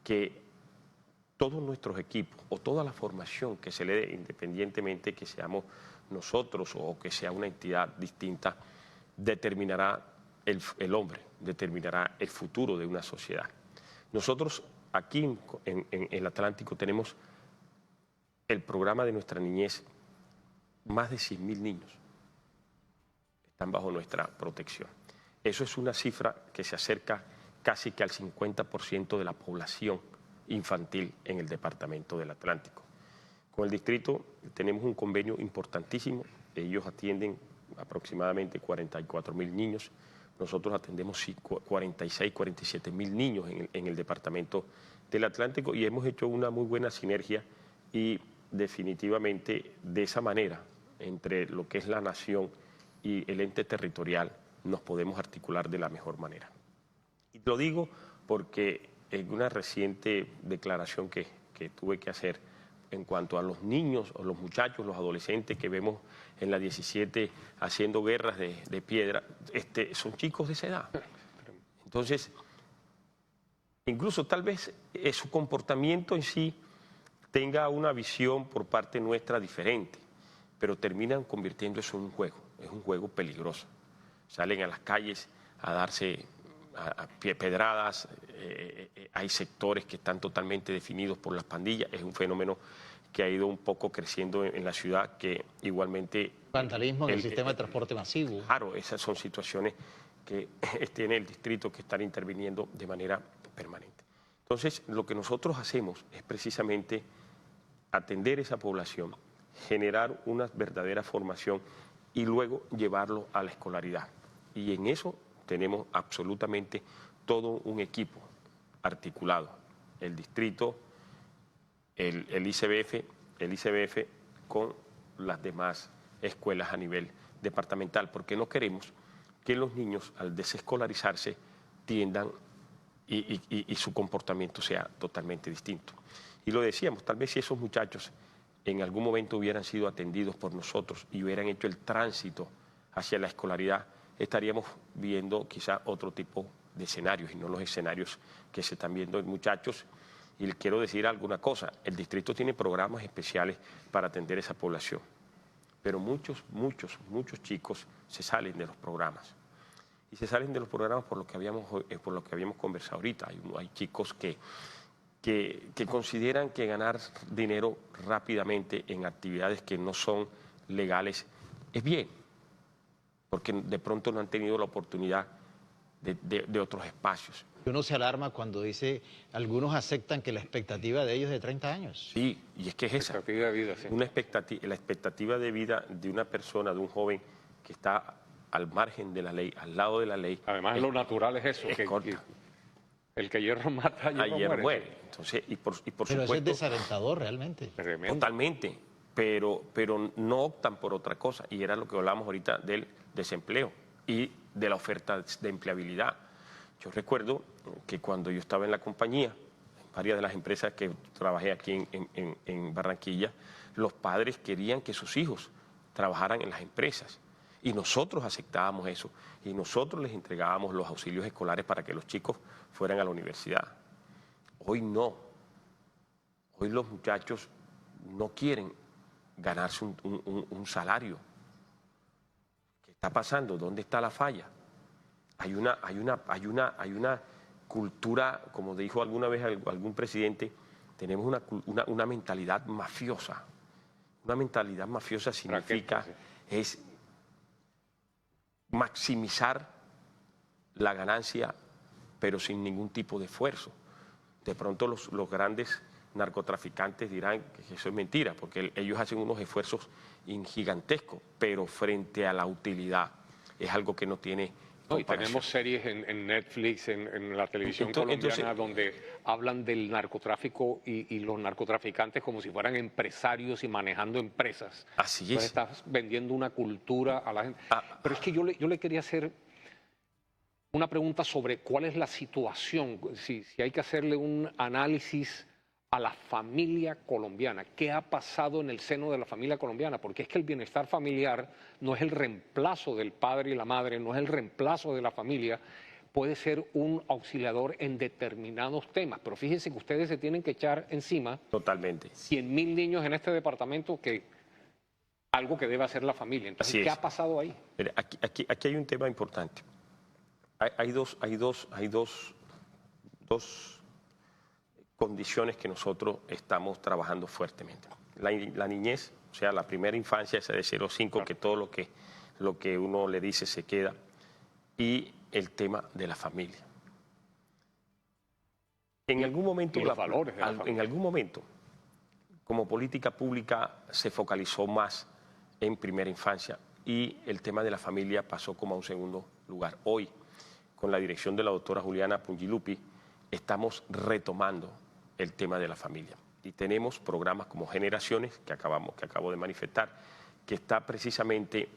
que todos nuestros equipos o toda la formación que se le dé, independientemente que seamos nosotros o que sea una entidad distinta, determinará el hombre, determinará el futuro de una sociedad. Nosotros aquí en el Atlántico tenemos el programa de nuestra niñez, más de 100.000 niños están bajo nuestra protección. Eso es una cifra que se acerca casi que al 50% de la población infantil en el departamento del Atlántico. Con el distrito tenemos un convenio importantísimo, ellos atienden aproximadamente 44.000 niños, nosotros atendemos 46, 47.000 niños en el departamento del Atlántico y hemos hecho una muy buena sinergia y definitivamente de esa manera, entre lo que es la nación y el ente territorial, nos podemos articular de la mejor manera. Y lo digo porque en una reciente declaración que tuve que hacer en cuanto a los niños o los muchachos, los adolescentes que vemos en la 17 haciendo guerras de piedra, son chicos de esa edad. Entonces, incluso tal vez su comportamiento en sí tenga una visión por parte nuestra diferente, pero terminan convirtiendo eso en un juego. Es un juego peligroso. Salen a las calles a darse a pedradas, hay sectores que están totalmente definidos por las pandillas, es un fenómeno que ha ido un poco creciendo en la ciudad, que igualmente... Vandalismo en el sistema de transporte masivo. Claro, esas son situaciones que tiene el distrito que estar interviniendo de manera permanente. Entonces, lo que nosotros hacemos es precisamente atender esa población, generar una verdadera formación y luego llevarlo a la escolaridad. Y en eso tenemos absolutamente todo un equipo articulado. El distrito, el ICBF con las demás escuelas a nivel departamental, porque no queremos que los niños al desescolarizarse tiendan y su comportamiento sea totalmente distinto. Y lo decíamos, tal vez si esos muchachos en algún momento hubieran sido atendidos por nosotros y hubieran hecho el tránsito hacia la escolaridad, estaríamos viendo quizá otro tipo de escenarios y no los escenarios que se están viendo en muchachos. Y les quiero decir alguna cosa, el distrito tiene programas especiales para atender a esa población, pero muchos chicos se salen de los programas. Y se salen de los programas por lo que habíamos conversado ahorita. Hay chicos que consideran que ganar dinero rápidamente en actividades que no son legales es bien, porque de pronto no han tenido la oportunidad de otros espacios. Uno se alarma cuando dice, algunos aceptan que la expectativa de ellos es de 30 años. Sí, y es que es esa. Expectativa de vida, sí. La expectativa de vida de una persona, de un joven que está al margen de la ley, al lado de la ley. Además, lo natural es eso, que el que hierro mata, hierro muere. Entonces, y por Pero supuesto, eso es desalentador realmente. Tremendo. Totalmente, pero no optan por otra cosa. Y era lo que hablamos ahorita del desempleo y de la oferta de empleabilidad. Yo recuerdo que cuando yo estaba en la compañía, en varias de las empresas que trabajé aquí en Barranquilla, los padres querían que sus hijos trabajaran en las empresas. Y nosotros aceptábamos eso. Y nosotros les entregábamos los auxilios escolares para que los chicos fueran a la universidad. Hoy no. Hoy los muchachos no quieren ganarse un salario. ¿Qué está pasando? ¿Dónde está la falla? Hay una cultura, como dijo alguna vez algún presidente, tenemos una mentalidad mafiosa. Una mentalidad mafiosa significa es maximizar la ganancia, pero sin ningún tipo de esfuerzo. De pronto los grandes narcotraficantes dirán que eso es mentira, porque ellos hacen unos esfuerzos gigantescos, pero frente a la utilidad es algo que no tiene y tenemos series en Netflix, en la televisión colombiana, donde hablan del narcotráfico y los narcotraficantes como si fueran empresarios y manejando empresas. Así es. Entonces estás vendiendo una cultura a la gente. Pero es que yo le quería hacer una pregunta sobre cuál es la situación, si hay que hacerle un análisis a la familia colombiana. ¿Qué ha pasado en el seno de la familia colombiana? Porque es que el bienestar familiar no es el reemplazo del padre y la madre, no es el reemplazo de la familia, puede ser un auxiliador en determinados temas. Pero fíjense que ustedes se tienen que echar encima totalmente 100.000 niños en este departamento, que algo que debe hacer la familia. Entonces, ¿qué ha pasado ahí? Mira, aquí hay un tema importante. Hay dos condiciones que nosotros estamos trabajando fuertemente. La niñez, o sea, la primera infancia, esa de 0 a 5, que todo lo que uno le dice se queda, y el tema de la familia. En algún momento, los valores de la familia. En algún momento, como política pública, se focalizó más en primera infancia y el tema de la familia pasó como a un segundo lugar. Hoy, con la dirección de la doctora Juliana Pungilupi, estamos retomando el tema de la familia. Y tenemos programas como Generaciones, que acabo de manifestar, que está precisamente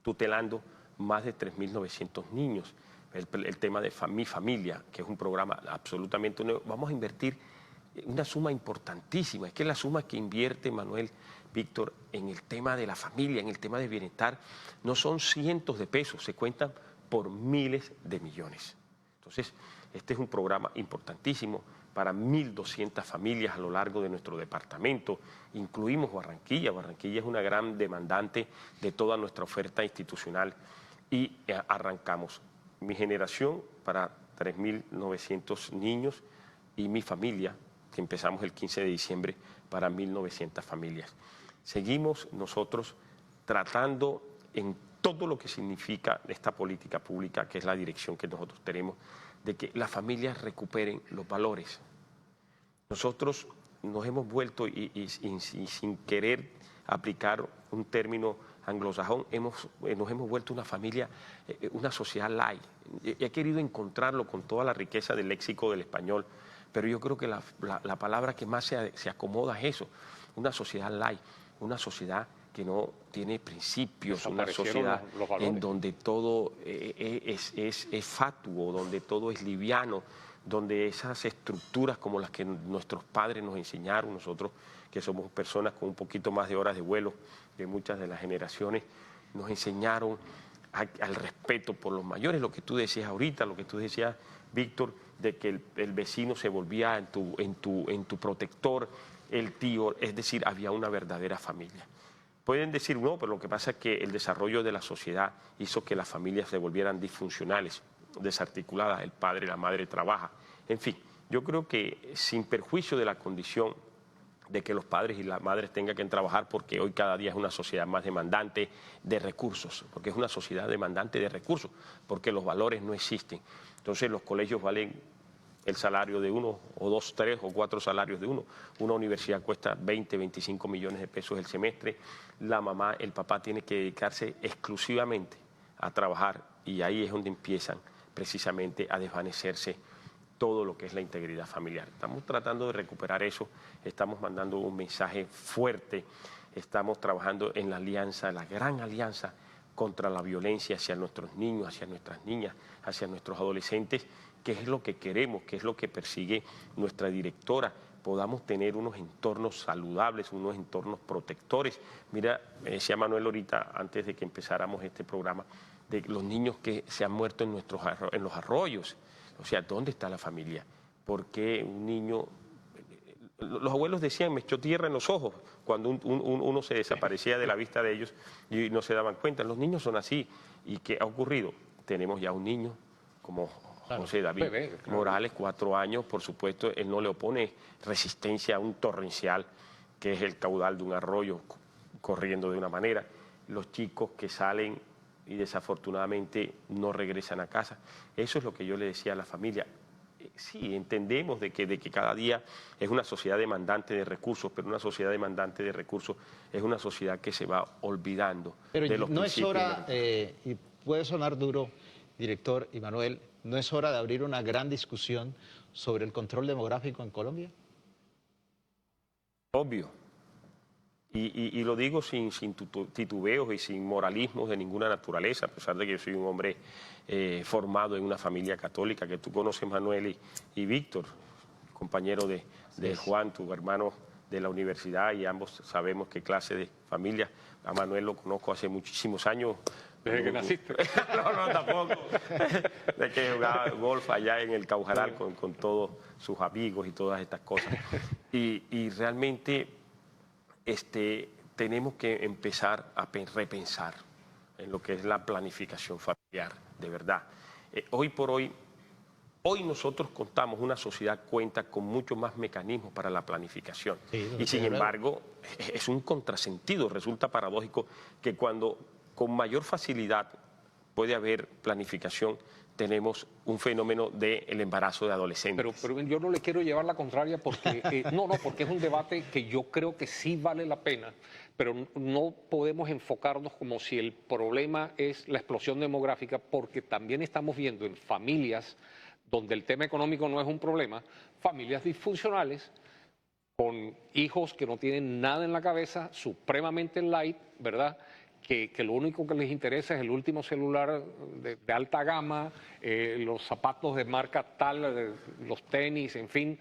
tutelando más de 3.900 niños. El tema de Mi Familia, que es un programa absolutamente nuevo. Vamos a invertir una suma importantísima. Es que la suma que invierte Manuel, Víctor, en el tema de la familia, en el tema de bienestar, no son cientos de pesos, se cuentan por miles de millones. Entonces, este es un programa importantísimo para 1.200 familias a lo largo de nuestro departamento. Incluimos Barranquilla. Barranquilla es una gran demandante de toda nuestra oferta institucional y arrancamos Mi Generación para 3.900 niños y Mi Familia, que empezamos el 15 de diciembre para 1.900 familias. Seguimos nosotros tratando en todo lo que significa esta política pública, que es la dirección que nosotros tenemos, de que las familias recuperen los valores. Nosotros nos hemos vuelto, y sin querer aplicar un término anglosajón nos hemos vuelto una familia, una sociedad light. He querido encontrarlo con toda la riqueza del léxico del español, pero yo creo que la palabra que más se acomoda es eso, una sociedad light, una sociedad que no tiene principios, una sociedad en donde todo es fatuo, donde todo es liviano, donde esas estructuras como las que nuestros padres nos enseñaron, nosotros que somos personas con un poquito más de horas de vuelo que muchas de las generaciones, nos enseñaron al respeto por los mayores, lo que tú decías ahorita, lo que tú decías, Víctor, de que el vecino se volvía en tu protector, el tío, es decir, había una verdadera familia. Pueden decir no, pero lo que pasa es que el desarrollo de la sociedad hizo que las familias se volvieran disfuncionales, desarticuladas, el padre, la madre trabaja. En fin, yo creo que sin perjuicio de la condición de que los padres y las madres tengan que trabajar, porque hoy cada día es una sociedad más demandante de recursos, porque es una sociedad demandante de recursos, porque los valores no existen. Entonces los colegios valen el salario de uno, o 2, 3 o 4 salarios de uno. Una universidad cuesta 20, 25 millones de pesos el semestre. La mamá, el papá tiene que dedicarse exclusivamente a trabajar y ahí es donde empiezan precisamente a desvanecerse todo lo que es la integridad familiar. Estamos tratando de recuperar eso, estamos mandando un mensaje fuerte, estamos trabajando en la alianza, la gran alianza contra la violencia hacia nuestros niños, hacia nuestras niñas, hacia nuestros adolescentes, que es lo que queremos, que es lo que persigue nuestra directora, podamos tener unos entornos saludables, unos entornos protectores. Mira, me decía Manuel ahorita, antes de que empezáramos este programa, de los niños que se han muerto en los arroyos. O sea, ¿dónde está la familia? ¿Por qué un niño...? Los abuelos decían, me echó tierra en los ojos cuando uno se desaparecía de la vista de ellos y no se daban cuenta. Los niños son así. ¿Y qué ha ocurrido? Tenemos ya un niño como José David Morales, 4 años, por supuesto, él no le opone resistencia a un torrencial, que es el caudal de un arroyo corriendo de una manera. Los chicos que salen y desafortunadamente no regresan a casa. Eso es lo que yo le decía a la familia. Sí, entendemos de que cada día es una sociedad demandante de recursos, pero una sociedad demandante de recursos es una sociedad que se va olvidando pero de los no principios. es hora, y puede sonar duro, director y Manuel, ¿no es hora de abrir una gran discusión sobre el control demográfico en Colombia? Obvio. Y lo digo sin titubeos y sin moralismos de ninguna naturaleza, a pesar de que yo soy un hombre formado en una familia católica, que tú conoces, Manuel y Víctor, compañero de Juan, tu hermano de la universidad, y ambos sabemos qué clase de familia. A Manuel lo conozco hace muchísimos años. ¿Desde que naciste? No, tampoco. De que jugaba golf allá en el Caujaral con todos sus amigos y todas estas cosas. Y realmente tenemos que empezar a repensar en lo que es la planificación familiar, de verdad. Hoy por hoy nosotros contamos, una sociedad cuenta con muchos más mecanismos para la planificación. Sí, y sin embargo, es un contrasentido, resulta paradójico que cuando con mayor facilidad puede haber planificación, tenemos un fenómeno del embarazo de adolescentes. Pero yo no le quiero llevar la contraria porque, porque es un debate que yo creo que sí vale la pena, pero no podemos enfocarnos como si el problema es la explosión demográfica, porque también estamos viendo en familias donde el tema económico no es un problema, familias disfuncionales con hijos que no tienen nada en la cabeza, supremamente light, ¿verdad?, que lo único que les interesa es el último celular de alta gama, los zapatos de marca tal, los tenis, en fin.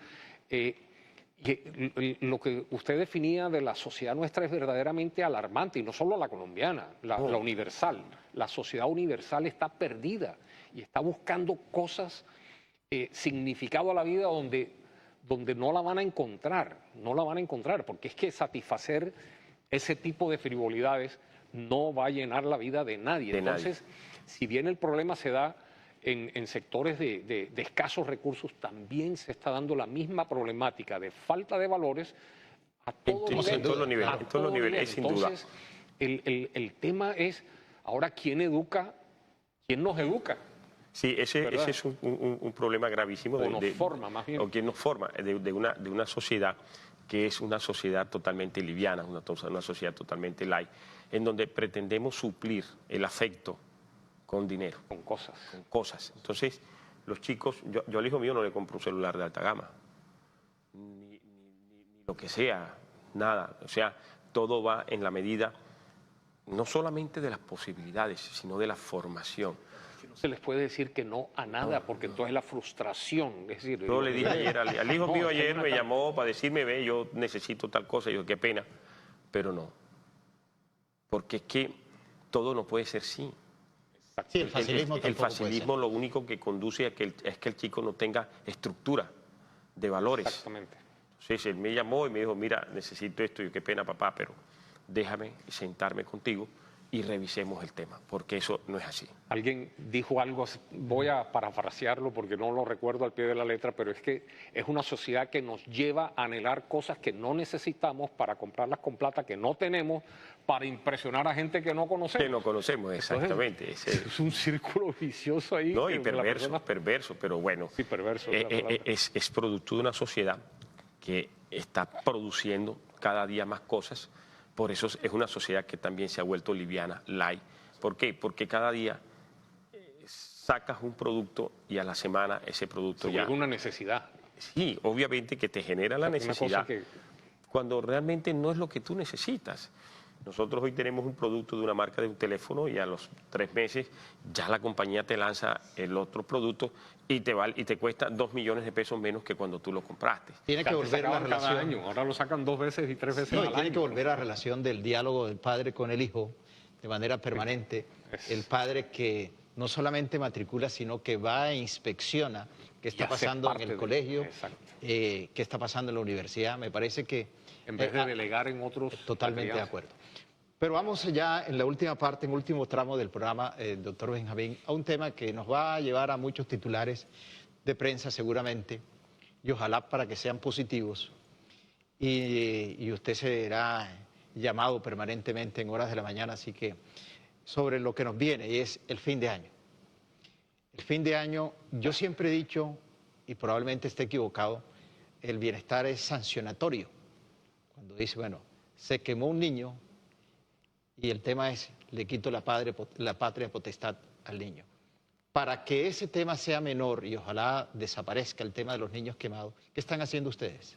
Lo que usted definía de la sociedad nuestra es verdaderamente alarmante, y no solo la colombiana, la universal. La sociedad universal está perdida y está buscando cosas, significado a la vida donde no la van a encontrar, porque es que satisfacer ese tipo de frivolidades no va a llenar la vida de nadie. Entonces, si bien el problema se da en sectores de escasos recursos, también se está dando la misma problemática de falta de valores a todos los niveles. Es sin duda. Entonces, el tema es, ahora, ¿quién educa? ¿Quién nos educa? Sí, ese es un problema gravísimo. O nos forma, más bien. O quien nos forma de una sociedad que es una sociedad totalmente liviana, una sociedad totalmente light, en donde pretendemos suplir el afecto con dinero. Con cosas. Con cosas. Entonces, los chicos, yo al hijo mío no le compro un celular de alta gama, ni lo que sea, nada. O sea, todo va en la medida, no solamente de las posibilidades, sino de la formación. No se les puede decir que no a nada, porque entonces la frustración, es decir... Yo le dije ayer al hijo mío, ayer me llamó para decirme, ve, yo necesito tal cosa, y yo, qué pena, pero no. Porque es que todo no puede ser sí. Sí, el facilismo el tampoco facilismo puede ser. lo único que conduce a que es que el chico no tenga estructura de valores. Exactamente. Entonces él me llamó y me dijo, mira, necesito esto, y yo, qué pena, papá, pero déjame sentarme contigo y revisemos el tema, porque eso no es así. Alguien dijo algo, voy a parafrasearlo porque no lo recuerdo al pie de la letra, pero es que es una sociedad que nos lleva a anhelar cosas que no necesitamos para comprarlas con plata que no tenemos, para impresionar a gente que no conocemos. Que no conocemos, exactamente. Entonces, es un círculo vicioso ahí. No, y perverso, pero bueno, sí, perverso, es producto de una sociedad que está produciendo cada día más cosas. Por eso es una sociedad que también se ha vuelto liviana, light. ¿Por qué? Porque cada día sacas un producto y a la semana ese producto ya... Es una necesidad. Sí, obviamente que te genera la necesidad, cuando realmente no es lo que tú necesitas. Nosotros hoy tenemos un producto de una marca de un teléfono y a los 3 meses ya la compañía te lanza el otro producto y te cuesta 2 millones de pesos menos que cuando tú lo compraste. Tiene que volver a la relación. Cada año. Ahora lo sacan 2 veces y 3 veces No, al y tiene año. que volver a la relación del diálogo del padre con el hijo de manera permanente. El padre que no solamente matricula, sino que va e inspecciona qué está pasando en el colegio, qué está pasando en la universidad. Me parece que... En vez de delegar en otros... Totalmente de acuerdo. Pero vamos ya en la última parte, en el último tramo del programa, doctor Benjamín, a un tema que nos va a llevar a muchos titulares de prensa seguramente, y ojalá para que sean positivos, y usted será llamado permanentemente en horas de la mañana, así que sobre lo que nos viene, y es el fin de año. El fin de año, yo siempre he dicho, y probablemente esté equivocado, el bienestar es sancionatorio. Cuando dice, bueno, se quemó un niño, y el tema es, le quito la patria potestad al niño. Para que ese tema sea menor y ojalá desaparezca el tema de los niños quemados, ¿qué están haciendo ustedes?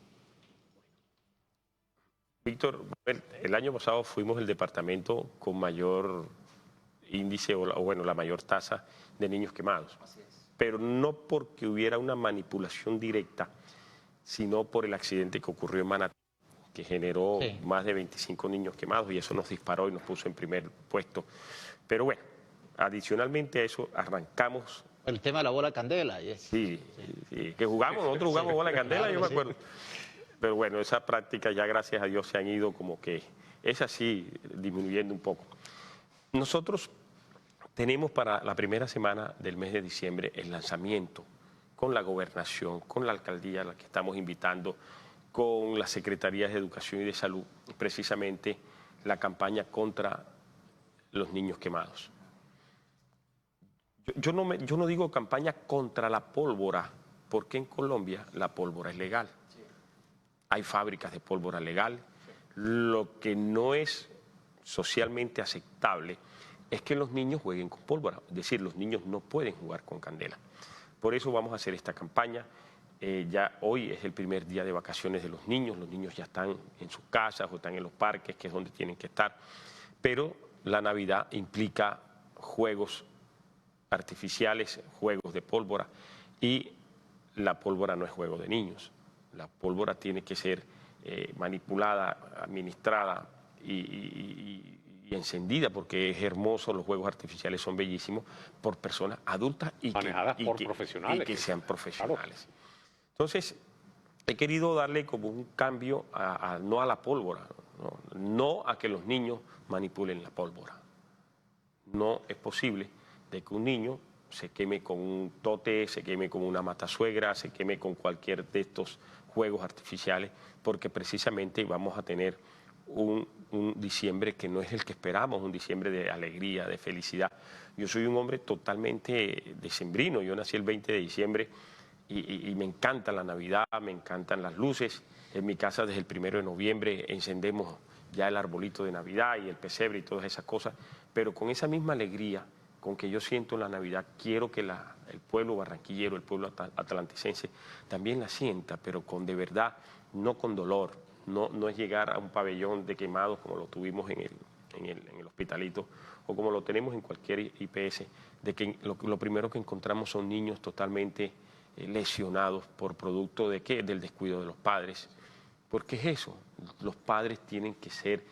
Víctor, el año pasado fuimos el departamento con mayor índice o la mayor tasa de niños quemados. Pero no porque hubiera una manipulación directa, sino por el accidente que ocurrió en Manatí, que generó más de 25 niños quemados y eso nos disparó y nos puso en primer puesto. Pero bueno, adicionalmente a eso arrancamos... El tema de la bola candela. Sí, que nosotros jugamos bola candela, claro, yo me acuerdo. Pero bueno, esa práctica ya gracias a Dios se han ido como que, es así, disminuyendo un poco. Nosotros tenemos para la primera semana del mes de diciembre el lanzamiento con la gobernación, con la alcaldía a la que estamos invitando, con las secretarías de Educación y de Salud, precisamente la campaña contra los niños quemados. Yo no digo campaña contra la pólvora, porque en Colombia la pólvora es legal. Hay fábricas de pólvora legal. Lo que no es socialmente aceptable es que los niños jueguen con pólvora, es decir, los niños no pueden jugar con candela. Por eso vamos a hacer esta campaña. Ya hoy es el primer día de vacaciones de los niños ya están en sus casas o están en los parques, que es donde tienen que estar, pero la Navidad implica juegos artificiales, juegos de pólvora, y la pólvora no es juego de niños, la pólvora tiene que ser manipulada, administrada y encendida, porque es hermoso, los juegos artificiales son bellísimos, por personas adultas y manejadas por profesionales. Y que sean profesionales. Claro. Entonces, he querido darle como un cambio no a la pólvora, no a que los niños manipulen la pólvora. No es posible de que un niño se queme con un tote, se queme con una matasuegra, se queme con cualquier de estos juegos artificiales, porque precisamente vamos a tener un diciembre que no es el que esperamos, un diciembre de alegría, de felicidad. Yo soy un hombre totalmente decembrino, yo nací el 20 de diciembre, y me encanta la Navidad, me encantan las luces. En mi casa desde el 1 de noviembre encendemos ya el arbolito de Navidad y el pesebre y todas esas cosas, pero con esa misma alegría con que yo siento en la Navidad, quiero que el pueblo barranquillero, el pueblo atlanticense también la sienta, pero con de verdad, no con dolor, no es llegar a un pabellón de quemados como lo tuvimos en el hospitalito o como lo tenemos en cualquier IPS, de que lo primero que encontramos son niños totalmente lesionados por producto de ¿qué? Del descuido de los padres. Porque es eso, los padres tienen que ser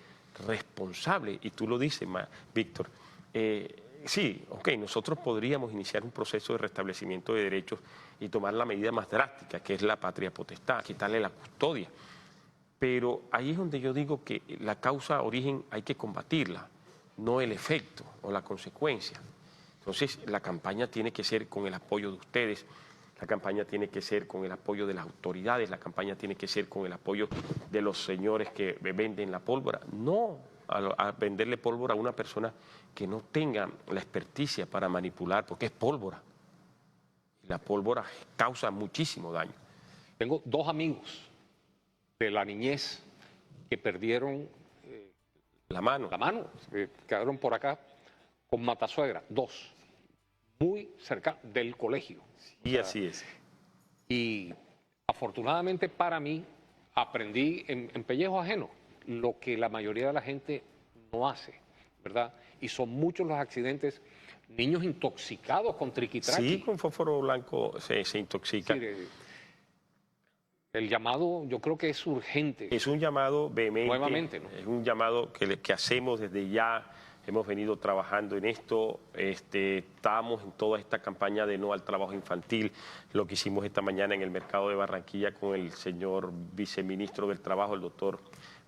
responsables, y tú lo dices, Víctor. Sí, ok, nosotros podríamos iniciar un proceso de restablecimiento de derechos y tomar la medida más drástica, que es la patria potestad, quitarle la custodia. Pero ahí es donde yo digo que la causa origen hay que combatirla, no el efecto o la consecuencia. Entonces, la campaña tiene que ser con el apoyo de ustedes, la campaña tiene que ser con el apoyo de las autoridades, la campaña tiene que ser con el apoyo de los señores que venden la pólvora. No a venderle pólvora a una persona que no tenga la experticia para manipular, porque es pólvora. Y la pólvora causa muchísimo daño. Tengo 2 amigos de la niñez que perdieron la mano, quedaron por acá con matasuegra, 2, muy cerca del colegio. Y así es. Y afortunadamente para mí aprendí en pellejo ajeno lo que la mayoría de la gente no hace, ¿verdad? Y son muchos los accidentes, niños intoxicados con triquitraqui. Sí, con fósforo blanco se intoxica. Sí, el llamado yo creo que es urgente. Es un llamado vehemente. Nuevamente, ¿no? Es un llamado que hacemos desde ya. Hemos venido trabajando en esto, estamos en toda esta campaña de no al trabajo infantil, lo que hicimos esta mañana en el mercado de Barranquilla con el señor viceministro del Trabajo, el doctor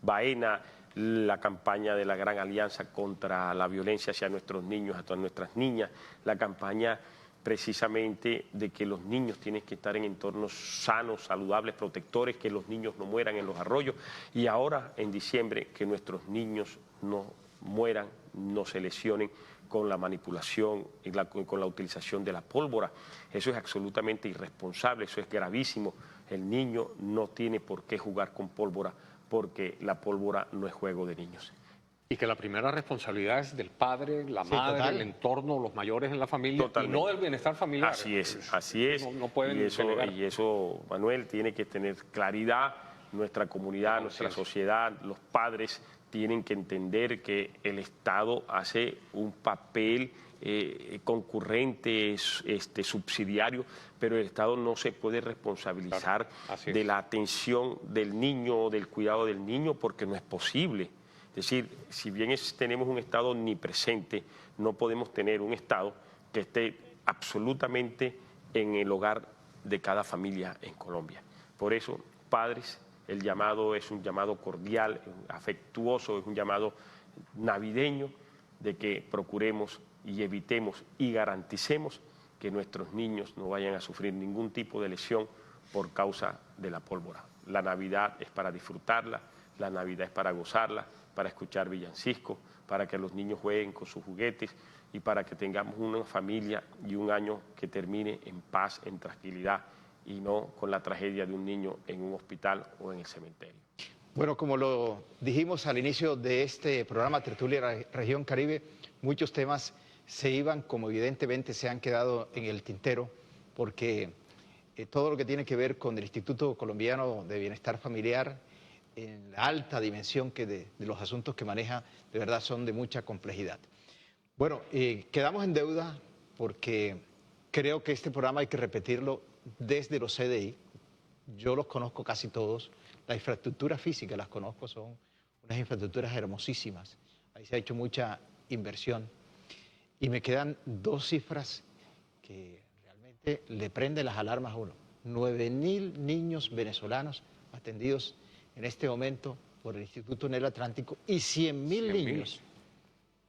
Baena, la campaña de la Gran Alianza contra la violencia hacia nuestros niños, a todas nuestras niñas, la campaña precisamente de que los niños tienen que estar en entornos sanos, saludables, protectores, que los niños no mueran en los arroyos, y ahora en diciembre que nuestros niños no mueran, no se lesionen con la manipulación y con la utilización de la pólvora. Eso es absolutamente irresponsable, eso es gravísimo. El niño no tiene por qué jugar con pólvora porque la pólvora no es juego de niños. Y que la primera responsabilidad es del padre, la madre, total. el entorno, los mayores en la familia, Totalmente. y no del bienestar familiar. Así es. No pueden delegar. Y eso, Manuel, tiene que tener claridad. Nuestra comunidad, nuestra sociedad, los padres tienen que entender que el Estado hace un papel concurrente, subsidiario, pero el Estado no se puede responsabilizar de la atención del niño o del cuidado del niño porque no es posible. Es decir, si bien tenemos un Estado omnipresente, no podemos tener un Estado que esté absolutamente en el hogar de cada familia en Colombia. Por eso, padres, el llamado es un llamado cordial, afectuoso, es un llamado navideño de que procuremos y evitemos y garanticemos que nuestros niños no vayan a sufrir ningún tipo de lesión por causa de la pólvora. La Navidad es para disfrutarla, la Navidad es para gozarla, para escuchar villancicos, para que los niños jueguen con sus juguetes y para que tengamos una familia y un año que termine en paz, en tranquilidad, y no con la tragedia de un niño en un hospital o en el cementerio. Bueno, como lo dijimos al inicio de este programa Tertulia Región Caribe, muchos temas se iban, como evidentemente se han quedado en el tintero, porque todo lo que tiene que ver con el Instituto Colombiano de Bienestar Familiar, en la alta dimensión que de los asuntos que maneja, de verdad son de mucha complejidad. Bueno, quedamos en deuda porque creo que este programa hay que repetirlo desde los CDI. Yo los conozco casi todos, la infraestructura física las conozco, son unas infraestructuras hermosísimas, ahí se ha hecho mucha inversión y me quedan 2 cifras que realmente le prenden las alarmas a uno. 9.000 niños venezolanos atendidos en este momento por el Instituto en el Atlántico y 100.000 niños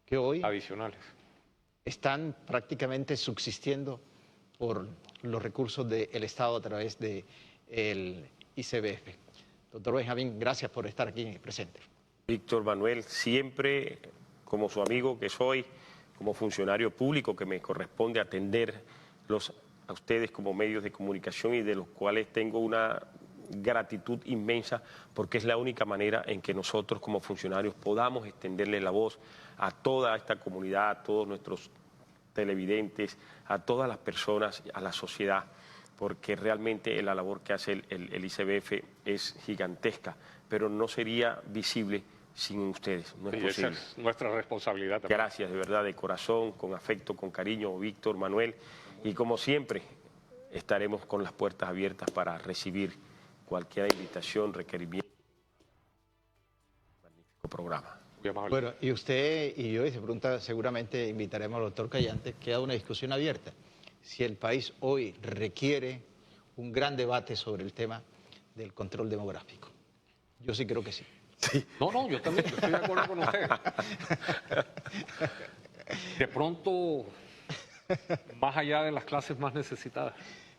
que hoy adicionales están prácticamente subsistiendo por los recursos del Estado a través del ICBF. Doctor Benjamín, gracias por estar aquí presente. Víctor Manuel, siempre como su amigo que soy, como funcionario público que me corresponde atender los a ustedes como medios de comunicación y de los cuales tengo una gratitud inmensa porque es la única manera en que nosotros como funcionarios podamos extenderle la voz a toda esta comunidad, a todos nuestros televidentes, a todas las personas, a la sociedad, porque realmente la labor que hace el ICBF es gigantesca, pero no sería visible sin ustedes, no es posible. Esa es nuestra responsabilidad también. Gracias, de verdad, de corazón, con afecto, con cariño, Víctor, Manuel, y como siempre estaremos con las puertas abiertas para recibir cualquier invitación, requerimiento. Magnífico programa. Bueno, y usted y yo, y se pregunta, seguramente invitaremos al doctor Callante, queda una discusión abierta. Si el país hoy requiere un gran debate sobre el tema del control demográfico. Yo sí creo que sí. Sí. No, yo también estoy de acuerdo con usted. De pronto, más allá de las clases más necesitadas.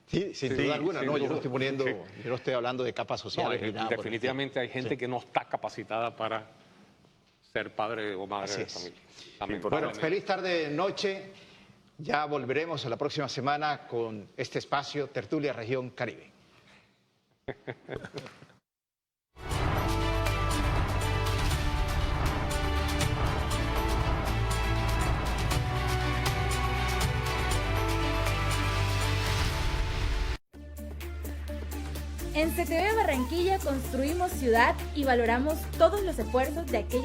Sí, sin duda alguna, sin no, yo duda. no estoy poniendo, yo no estoy hablando de capas sociales ni nada. Definitivamente hay gente que no está capacitada para ser padre o madre de familia. Bueno, feliz tarde, noche. Ya volveremos a la próxima semana con este espacio Tertulia Región Caribe. En CTV Barranquilla construimos ciudad y valoramos todos los esfuerzos de aquellos